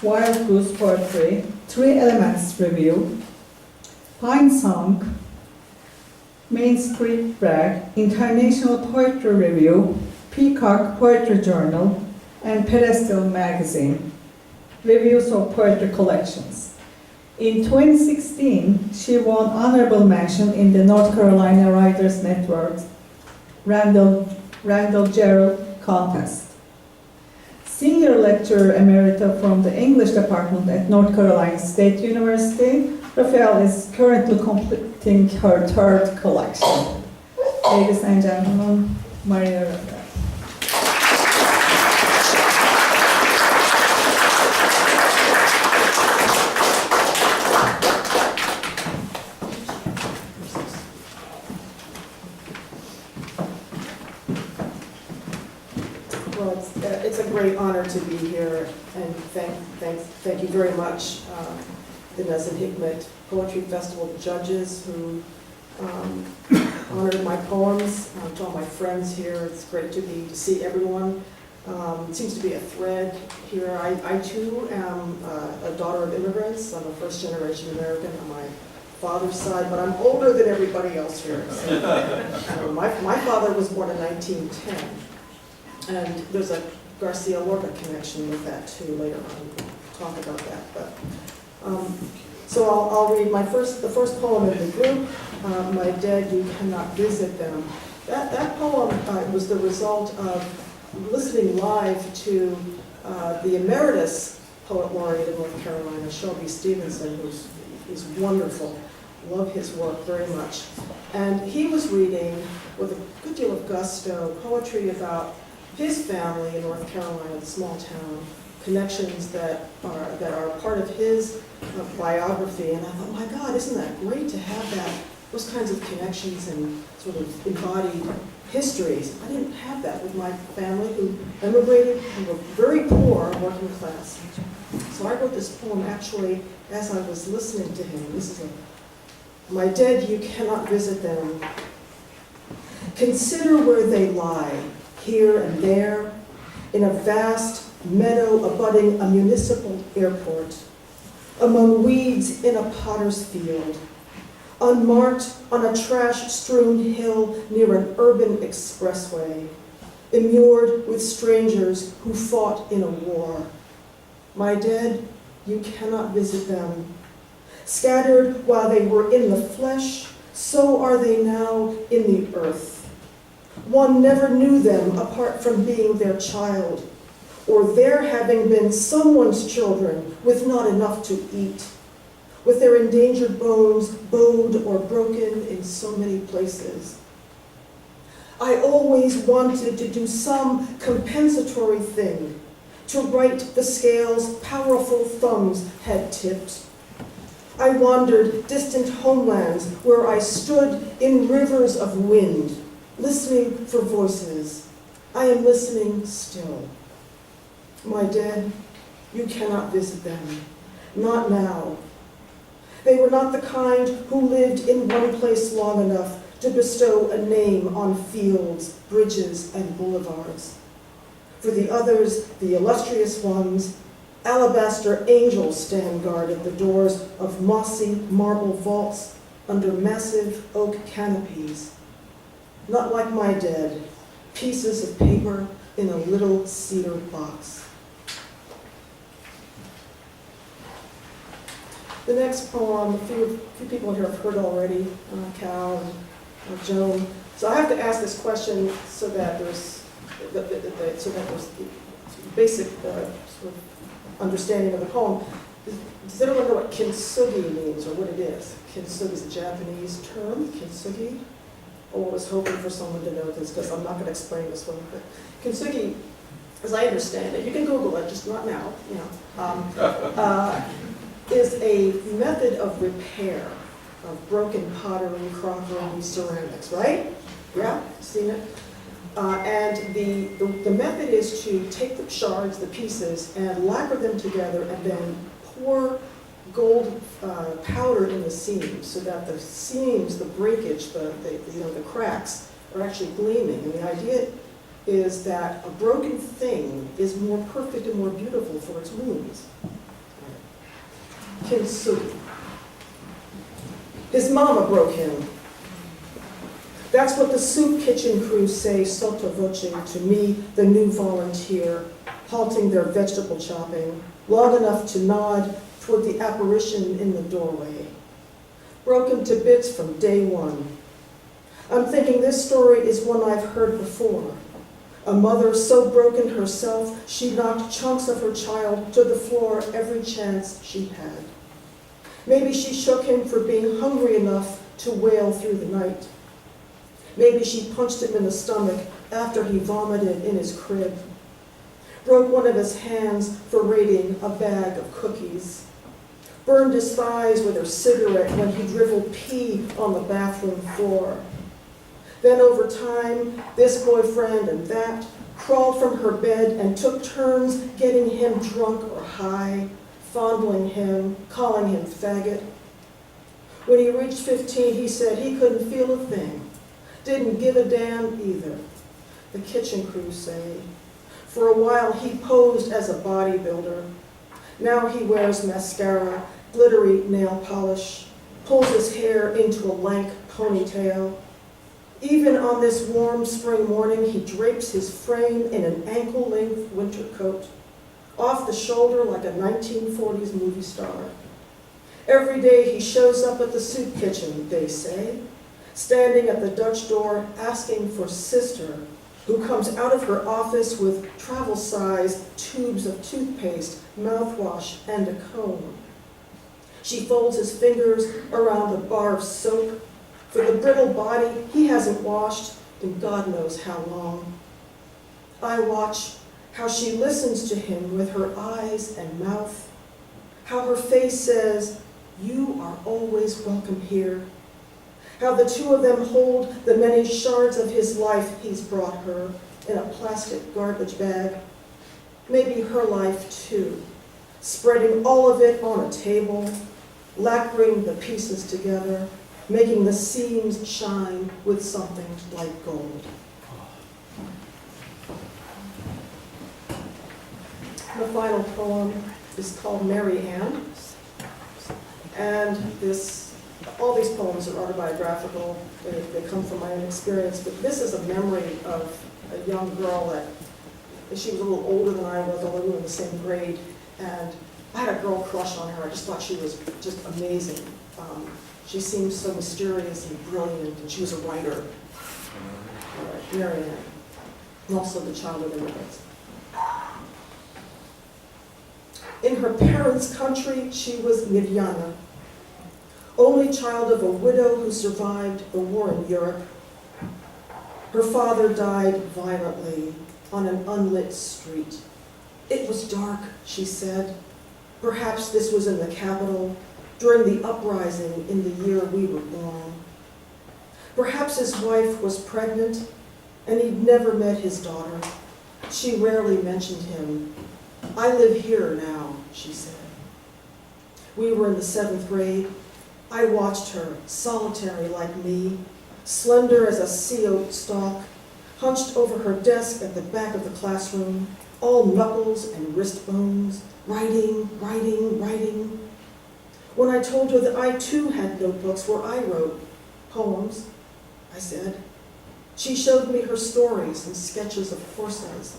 Wild Goose Poetry, Three Elements Review, Pine Song, Main Street Rag, International Poetry Review, Peacock Poetry Journal, and Pedestal Magazine, reviews of poetry collections. In 2016, she won honorable mention in the North Carolina Writers Network Randall Gerald Contest. Senior Lecturer Emerita from the English Department at North Carolina State University, Rafael is currently completing her third collection. Ladies and gentlemen, Maria Rafael. Well, it's a great honor to be here, and thank you very much, the Nazim Hikmet Poetry Festival judges who honored my poems. To all my friends here, it's great to see everyone. It seems to be a thread here. I too am a daughter of immigrants. I'm a first-generation American on my father's side, but I'm older than everybody else here. So, my father was born in 1910. And there's a Garcia Lorca connection with that too. Later on, we'll talk about that. But so I'll read the first poem in the group. My Dead, You Cannot Visit Them. That poem was the result of listening live to the emeritus poet laureate of North Carolina, Shelby Stevenson, who's wonderful. Love his work very much. And he was reading with a good deal of gusto poetry about his family in North Carolina, the small town, connections that are part of his biography. And I thought, my God, isn't that great to have those kinds of connections and sort of embodied histories. I didn't have that with my family, who emigrated and were very poor, working class. So I wrote this poem actually as I was listening to him. This is My Dead, You Cannot Visit Them. Consider where they lie, here and there, in a vast meadow abutting a municipal airport, among weeds in a potter's field, unmarked on a trash-strewn hill near an urban expressway, immured with strangers who fought in a war. My dead, you cannot visit them. Scattered while they were in the flesh, so are they now in the earth. One never knew them apart from being their child, or their having been someone's children with not enough to eat, with their endangered bones bowed or broken in so many places. I always wanted to do some compensatory thing, to right the scales powerful thumbs had tipped. I wandered distant homelands where I stood in rivers of wind, listening for voices. I am listening still. My dead, you cannot visit them. Not now. They were not the kind who lived in one place long enough to bestow a name on fields, bridges, and boulevards. For the others, the illustrious ones, alabaster angels stand guard at the doors of mossy marble vaults under massive oak canopies. Not like my dead, pieces of paper in a little cedar box. The next poem, a few people here have heard already, Cal and Joan. So I have to ask this question so that there's basic sort of understanding of the poem. Does anyone know what kintsugi means or what it is? Kintsugi is a Japanese term, kintsugi. I was hoping for someone to know this because I'm not going to explain this one. But kintsugi, as I understand it, you can Google it, just not now, is a method of repair of broken pottery, crockery, ceramics, right? Yeah, seen it? And the method is to take the shards, the pieces, and lacquer them together and then pour gold powder in the seams so that the seams, the breakage, the cracks are actually gleaming. And the idea is that a broken thing is more perfect and more beautiful for its wounds. Kintsugi. His mama broke him. That's what the soup kitchen crew say sotto voce to me, the new volunteer, halting their vegetable chopping, long enough to nod toward the apparition in the doorway. Broken to bits from day one. I'm thinking this story is one I've heard before. A mother so broken herself, she knocked chunks of her child to the floor every chance she had. Maybe she shook him for being hungry enough to wail through the night. Maybe she punched him in the stomach after he vomited in his crib. Broke one of his hands for raiding a bag of cookies. Burned his thighs with her cigarette when he dribbled pee on the bathroom floor. Then over time, this boyfriend and that crawled from her bed and took turns getting him drunk or high, fondling him, calling him faggot. When he reached 15, he said he couldn't feel a thing. Didn't give a damn either, the kitchen crew say. For a while, he posed as a bodybuilder. Now he wears mascara, glittery nail polish, pulls his hair into a lank ponytail. Even on this warm spring morning, he drapes his frame in an ankle-length winter coat, off the shoulder like a 1940s movie star. Every day he shows up at the soup kitchen, they say, standing at the Dutch door asking for Sister, who comes out of her office with travel-sized tubes of toothpaste, mouthwash, and a comb. She folds his fingers around a bar of soap. For the brittle body he hasn't washed in God knows how long. I watch how she listens to him with her eyes and mouth, how her face says, "You are always welcome here." How the two of them hold the many shards of his life he's brought her in a plastic garbage bag. Maybe her life too, spreading all of it on a table, lacquering the pieces together, making the seams shine with something like gold. The final poem is called Mary Ann, and this all these poems are autobiographical. They come from my own experience, but this is a memory of a young girl that she was a little older than I was, although we were in the same grade, and I had a girl crush on her. I just thought she was just amazing. She seemed so mysterious and brilliant, and she was a writer, Mary Ann, and also the child of immigrants. In her parents' country, she was Mirjana, only child of a widow who survived the war in Europe. Her father died violently on an unlit street. It was dark, she said. Perhaps this was in the capital during the uprising in the year we were born. Perhaps his wife was pregnant and he'd never met his daughter. She rarely mentioned him. I live here now, she said. We were in the 7th grade. I watched her, solitary like me, slender as a sea oak stalk, hunched over her desk at the back of the classroom, all knuckles and wrist bones, writing, writing, writing. When I told her that I too had notebooks where I wrote poems, I said, she showed me her stories and sketches of horses.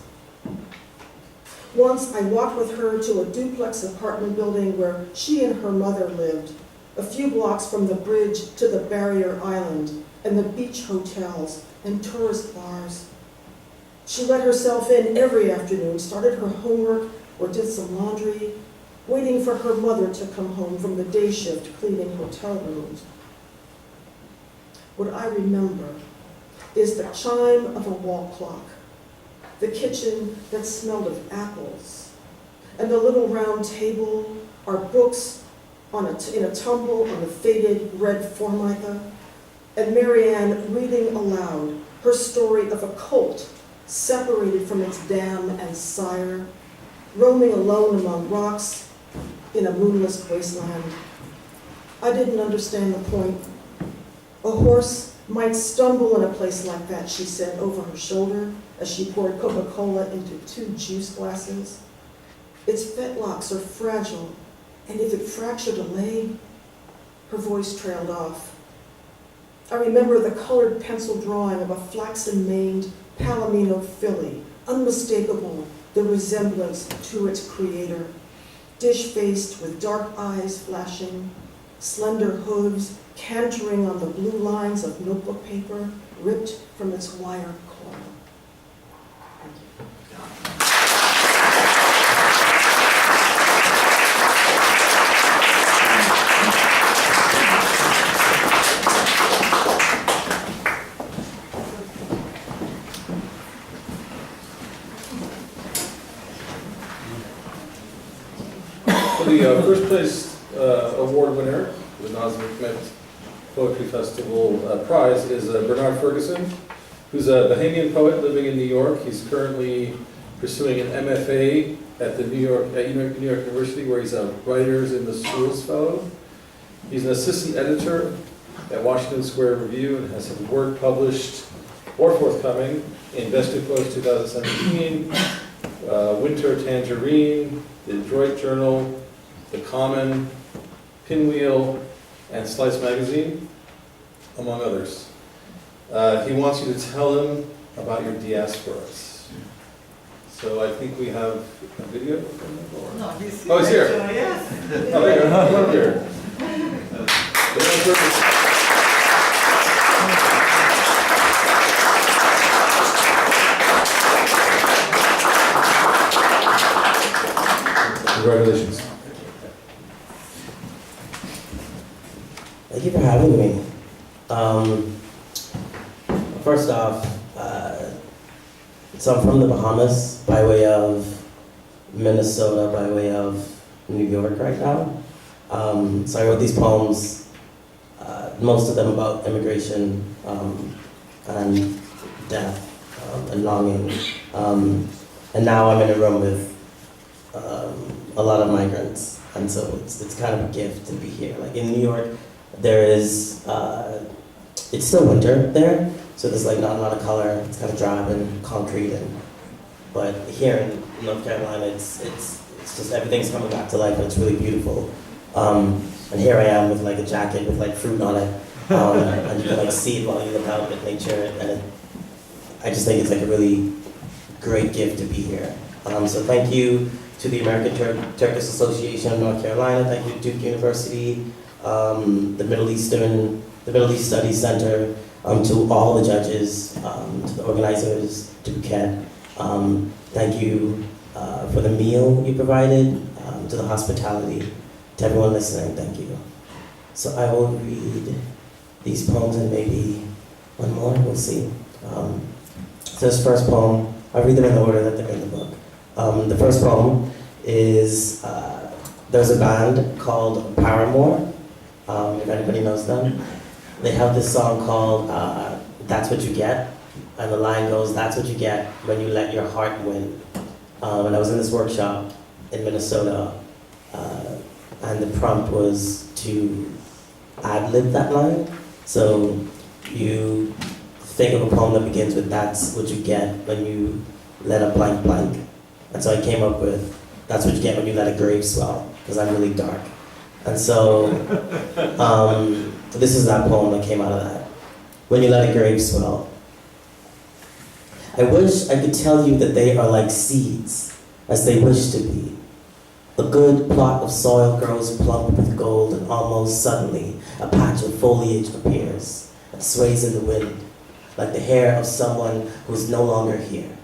Once I walked with her to a duplex apartment building where she and her mother lived, a few blocks from the bridge to the barrier island and the beach hotels and tourist bars. She let herself in every afternoon, started her homework or did some laundry, waiting for her mother to come home from the day shift cleaning hotel rooms. What I remember is the chime of a wall clock, the kitchen that smelled of apples, and the little round table, our books in a tumble on the faded red formica, and Mary Ann reading aloud her story of a colt separated from its dam and sire, roaming alone among rocks in a moonless wasteland. I didn't understand the point. A horse might stumble in a place like that, she said over her shoulder as she poured Coca-Cola into 2 juice glasses. Its fetlocks are fragile, and if it fractured a leg, her voice trailed off. I remember the colored pencil drawing of a flaxen-maned Palomino filly, unmistakable, the resemblance to its creator, dish-faced with dark eyes flashing, slender hooves cantering on the blue lines of notebook paper ripped from its wire coil. Thank you. The first place award winner, the Nazim Hikmet Poetry Festival prize, is Bernard Ferguson, who's a Bahamian poet living in New York. He's currently pursuing an MFA at the New York University, where he's a Writers in the Schools Fellow. He's an assistant editor at Washington Square Review and has his work published or forthcoming in Best New Poets 2017, Winter Tangerine, the Detroit Journal, The Common, Pinwheel, and Slice Magazine, among others. He wants you to tell him about your diasporas. So I think we have a video from him? Or? No, he's here. Oh, he's here. Yes. Oh, there you go. Come up here. Congratulations. Thank you for having me. First off, so I'm from the Bahamas by way of Minnesota, by way of New York right now. So I wrote these poems, most of them about immigration and death and longing. And now I'm in a room with a lot of migrants, and so it's kind of a gift to be here. Like in New York, there is, it's still winter there, so there's like not a lot of color. It's kind of drab and concrete, but here in North Carolina, it's just everything's coming back to life, and it's really beautiful. And here I am with like a jacket with like fruit on it, and you can like see it while you look out at nature, and I just think it's like a really great gift to be here. So thank you to the American Turkish Association of North Carolina, thank you to Duke University, the Middle East Studies Center, to all the judges, to the organizers, to Bouquet. Thank you for the meal you provided, to the hospitality, to everyone listening, thank you. So I will read these poems and maybe one more, we'll see. So this first poem, I'll read them in the order that they're in the book. The first poem is, there's a band called Paramore, if anybody knows them. They have this song called That's What You Get, and the line goes, that's what you get when you let your heart win. And I was in this workshop in Minnesota, and the prompt was to ad-lib that line. So you think of a poem that begins with that's what you get when you let a blank blank. And so I came up with that's what you get when you let a grave swell, because I'm really dark. And so this is that poem that came out of that. When you let a grave swell. I wish I could tell you that they are like seeds, as they wish to be. A good plot of soil grows plump with gold, and almost suddenly a patch of foliage appears and sways in the wind, like the hair of someone who is no longer here.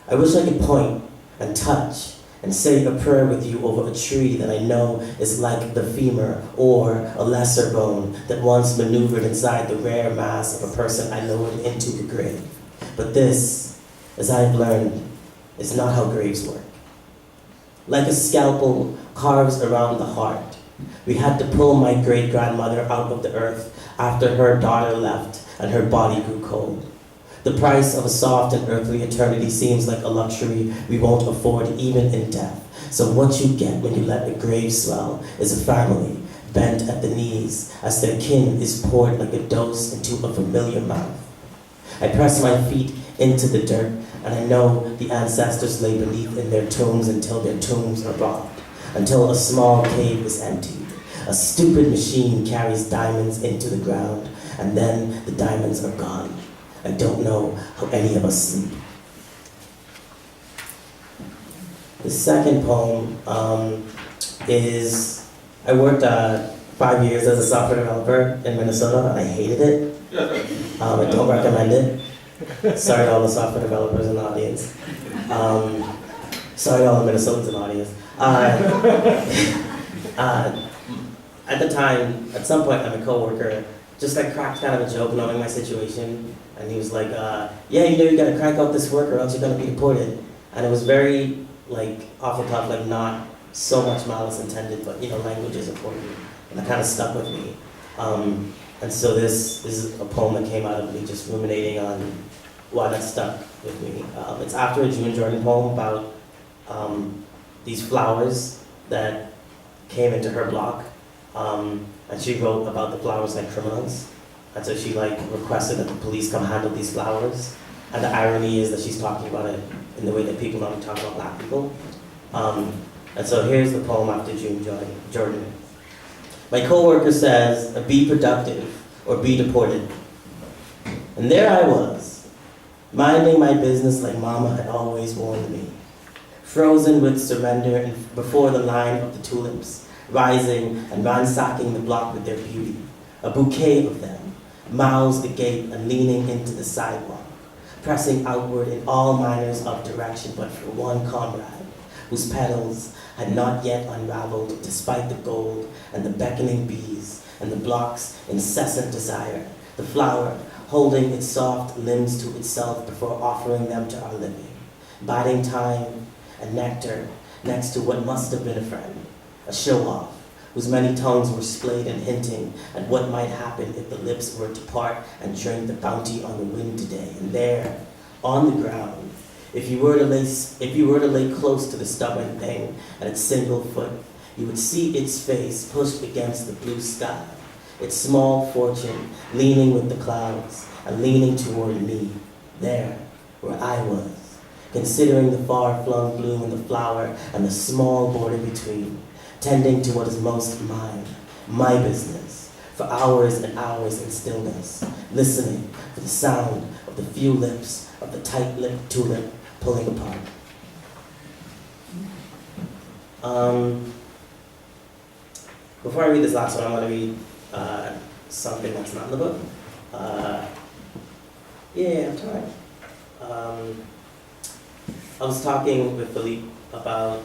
I wish I could point and touch and say a prayer with you over a tree that I know is like the femur or a lesser bone that once maneuvered inside the rare mass of a person I lowered into the grave. But this, as I've learned, is not how graves work. Like a scalpel carves around the heart, we had to pull my great-grandmother out of the earth after her daughter left and her body grew cold. The price of a soft and earthly eternity seems like a luxury we won't afford even in death. So what you get when you let the grave swell is a family bent at the knees as their kin is poured like a dose into a familiar mouth. I press my feet into the dirt, and I know the ancestors lay beneath in their tombs until their tombs are robbed, until a small cave is emptied. A stupid machine carries diamonds into the ground, and then the diamonds are gone. I don't know how any of us sleep. The second poem is, I worked 5 years as a software developer in Minnesota, and I hated it. I don't recommend it. Sorry to all the software developers in the audience. Sorry to all the Minnesotans in the audience. At the time, at some point, my coworker just like cracked kind of a joke knowing my situation. And he was like, yeah, you know, you gotta crank out this work or else you're gonna be deported. And it was very, like, off the top, like, not so much malice intended, but, you know, language is important. And that kind of stuck with me. And so this is a poem that came out of me just ruminating on why that stuck with me. It's after a June Jordan poem about these flowers that came into her block. And she wrote about the flowers like criminals. And so she like requested that the police come handle these flowers. And the irony is that she's talking about it in the way that people normally talk about black people. And so here's the poem after June Jordan. My coworker says, be productive or be deported. And there I was, minding my business like Mama had always warned me. Frozen with surrender before the line of the tulips, rising and ransacking the block with their beauty. A bouquet of them, mouths agape and leaning into the sidewalk, pressing outward in all manners of direction but for one comrade, whose petals had not yet unraveled despite the gold and the beckoning bees and the block's incessant desire, the flower holding its soft limbs to itself before offering them to our living, biding time and nectar next to what must have been a friend, a show-off, whose many tongues were splayed and hinting at what might happen if the lips were to part and drink the bounty on the wind today. And there, on the ground, if you were to lay close to the stubborn thing at its single foot, you would see its face pushed against the blue sky, its small fortune leaning with the clouds and leaning toward me, there where I was, considering the far-flung bloom in the flower and the small border between, tending to what is most mine, my business, for hours and hours in stillness, listening for the sound of the few lips of the tight-lipped tulip pulling apart. Before I read this last one, I want to read something that's not in the book. I'm trying. I was talking with Philippe about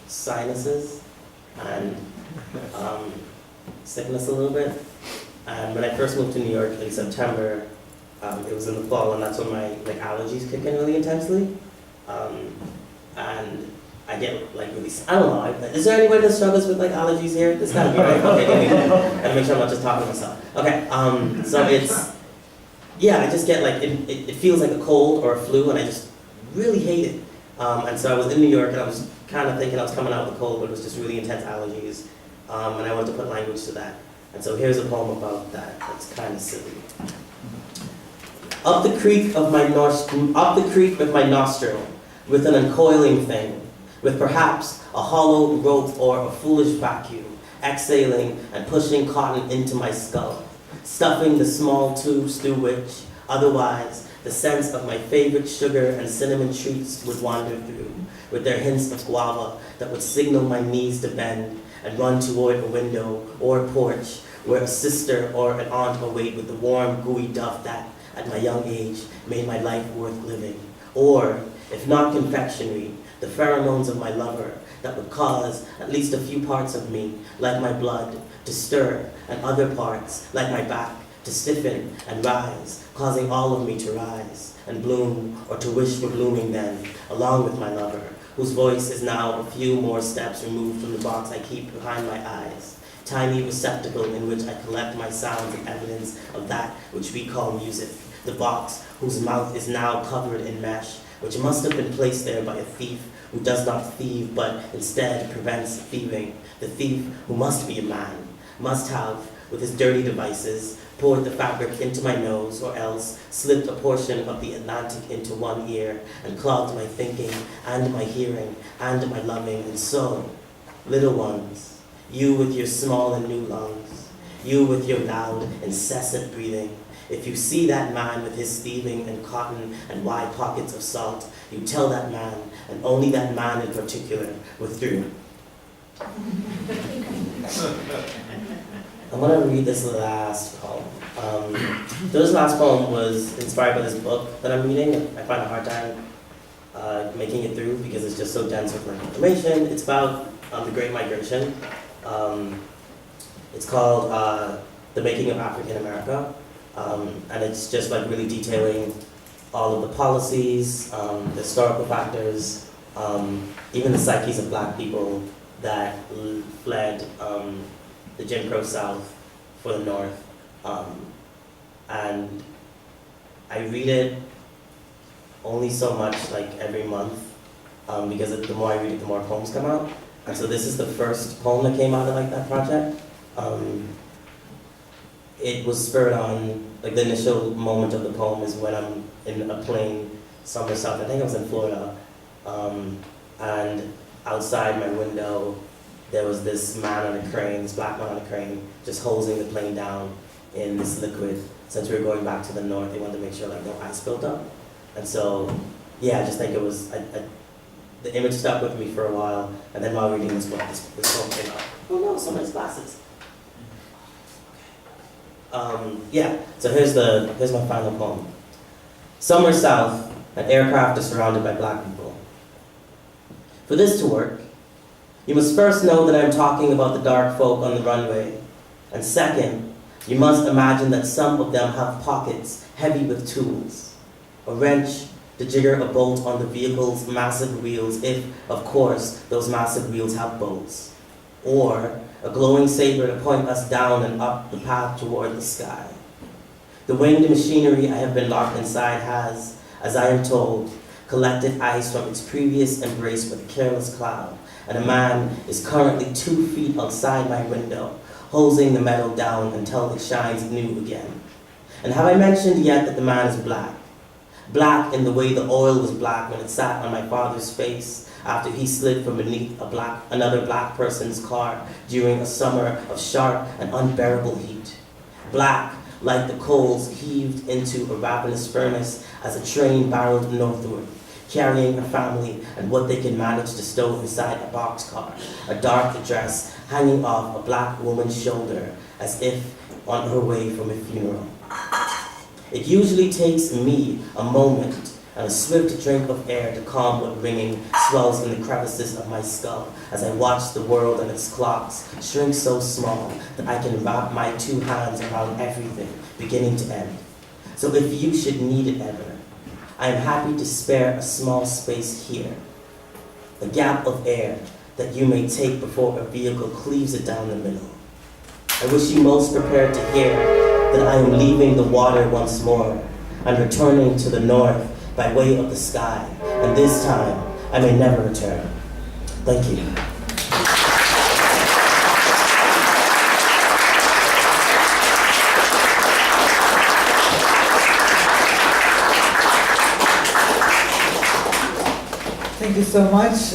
sinuses and sickness a little bit. And when I first moved to New York in September, it was in the fall, and that's when my allergies kick in really intensely. And I get really, I don't know, is there anybody that struggles with allergies here? This gotta be right. Okay, and make sure I'm not just talking to myself. Okay, so it's, I just get it feels like a cold or a flu, and I just really hate it. And so I was in New York, and I was kind of thinking I was coming out with a cold, but it was just really intense allergies. And I wanted to put language to that. And so here's a poem about that. It's kind of silly. Up the creek with my nostril, with an uncoiling thing, with perhaps a hollow rope or a foolish vacuum, exhaling and pushing cotton into my skull, stuffing the small tubes through which, otherwise, the sense of my favorite sugar and cinnamon treats would wander through, with their hints of guava that would signal my knees to bend and run toward a window or a porch where a sister or an aunt await with the warm, gooey duff that, at my young age, made my life worth living. Or, if not confectionery, the pheromones of my lover that would cause at least a few parts of me, like my blood, to stir, and other parts, like my back, to stiffen and rise, causing all of me to rise and bloom, or to wish for blooming then, along with my lover, whose voice is now a few more steps removed from the box I keep behind my eyes, tiny receptacle in which I collect my sounds and evidence of that which we call music, the box whose mouth is now covered in mesh, which must have been placed there by a thief who does not thieve, but instead prevents thieving, the thief who must be a man, must have, with his dirty devices, poured the fabric into my nose, or else slipped a portion of the Atlantic into one ear, and clogged my thinking, and my hearing, and my loving, and so, little ones, you with your small and new lungs, you with your loud, incessant breathing, if you see that man with his thieving and cotton and wide pockets of salt, you tell that man, and only that man in particular, withdrew. I want to read this last poem. This last poem was inspired by this book that I'm reading. I find a hard time making it through because it's just so dense with information. It's about the Great Migration. It's called The Making of African America. And it's just really detailing all of the policies, the historical factors, even the psyches of Black people that fled the Jim Crow South for the North. And I read it only so much, every month, because the more I read it, the more poems come out. And so this is the first poem that came out of that project. It was spurred on, the initial moment of the poem is when I'm in a plane somewhere south, I think I was in Florida, and outside my window, there was this man on a crane, this Black man on a crane, just hosing the plane down in this liquid. Since we were going back to the north, they wanted to make sure no ice built up. And so, I just think it was, the image stuck with me for a while, and then while reading this book, this poem came out. Oh no, someone's glasses. So here's my final poem. Somewhere south, an aircraft is surrounded by Black people. For this to work, you must first know that I'm talking about the dark folk on the runway. And second, you must imagine that some of them have pockets heavy with tools. A wrench to jigger a bolt on the vehicle's massive wheels if, of course, those massive wheels have bolts. Or a glowing saber to point us down and up the path toward the sky. The winged machinery I have been locked inside has, as I am told, collected ice from its previous embrace with a careless cloud, and a man is currently 2 feet outside my window, hosing the metal down until it shines new again. And have I mentioned yet that the man is Black? Black in the way the oil was black when it sat on my father's face after he slid from beneath another black person's car during a summer of sharp and unbearable heat. Black like the coals heaved into a ravenous furnace as a train barreled northward, carrying a family and what they can manage to stow inside a boxcar, a dark dress hanging off a black woman's shoulder as if on her way from a funeral. It usually takes me a moment and a swift drink of air to calm what ringing swells in the crevices of my skull as I watch the world and its clocks shrink so small that I can wrap my two hands around everything, beginning to end. So if you should need it ever, I am happy to spare a small space here, a gap of air that you may take before a vehicle cleaves it down the middle. I wish you most prepared to hear that I am leaving the water once more and returning to the north by way of the sky, and this time I may never return. Thank you. Thank you so much.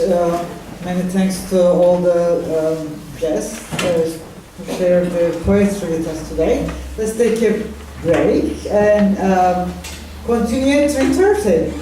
Many thanks to all the guests who shared the poetry with us today. Let's take a break and continue at 3:30.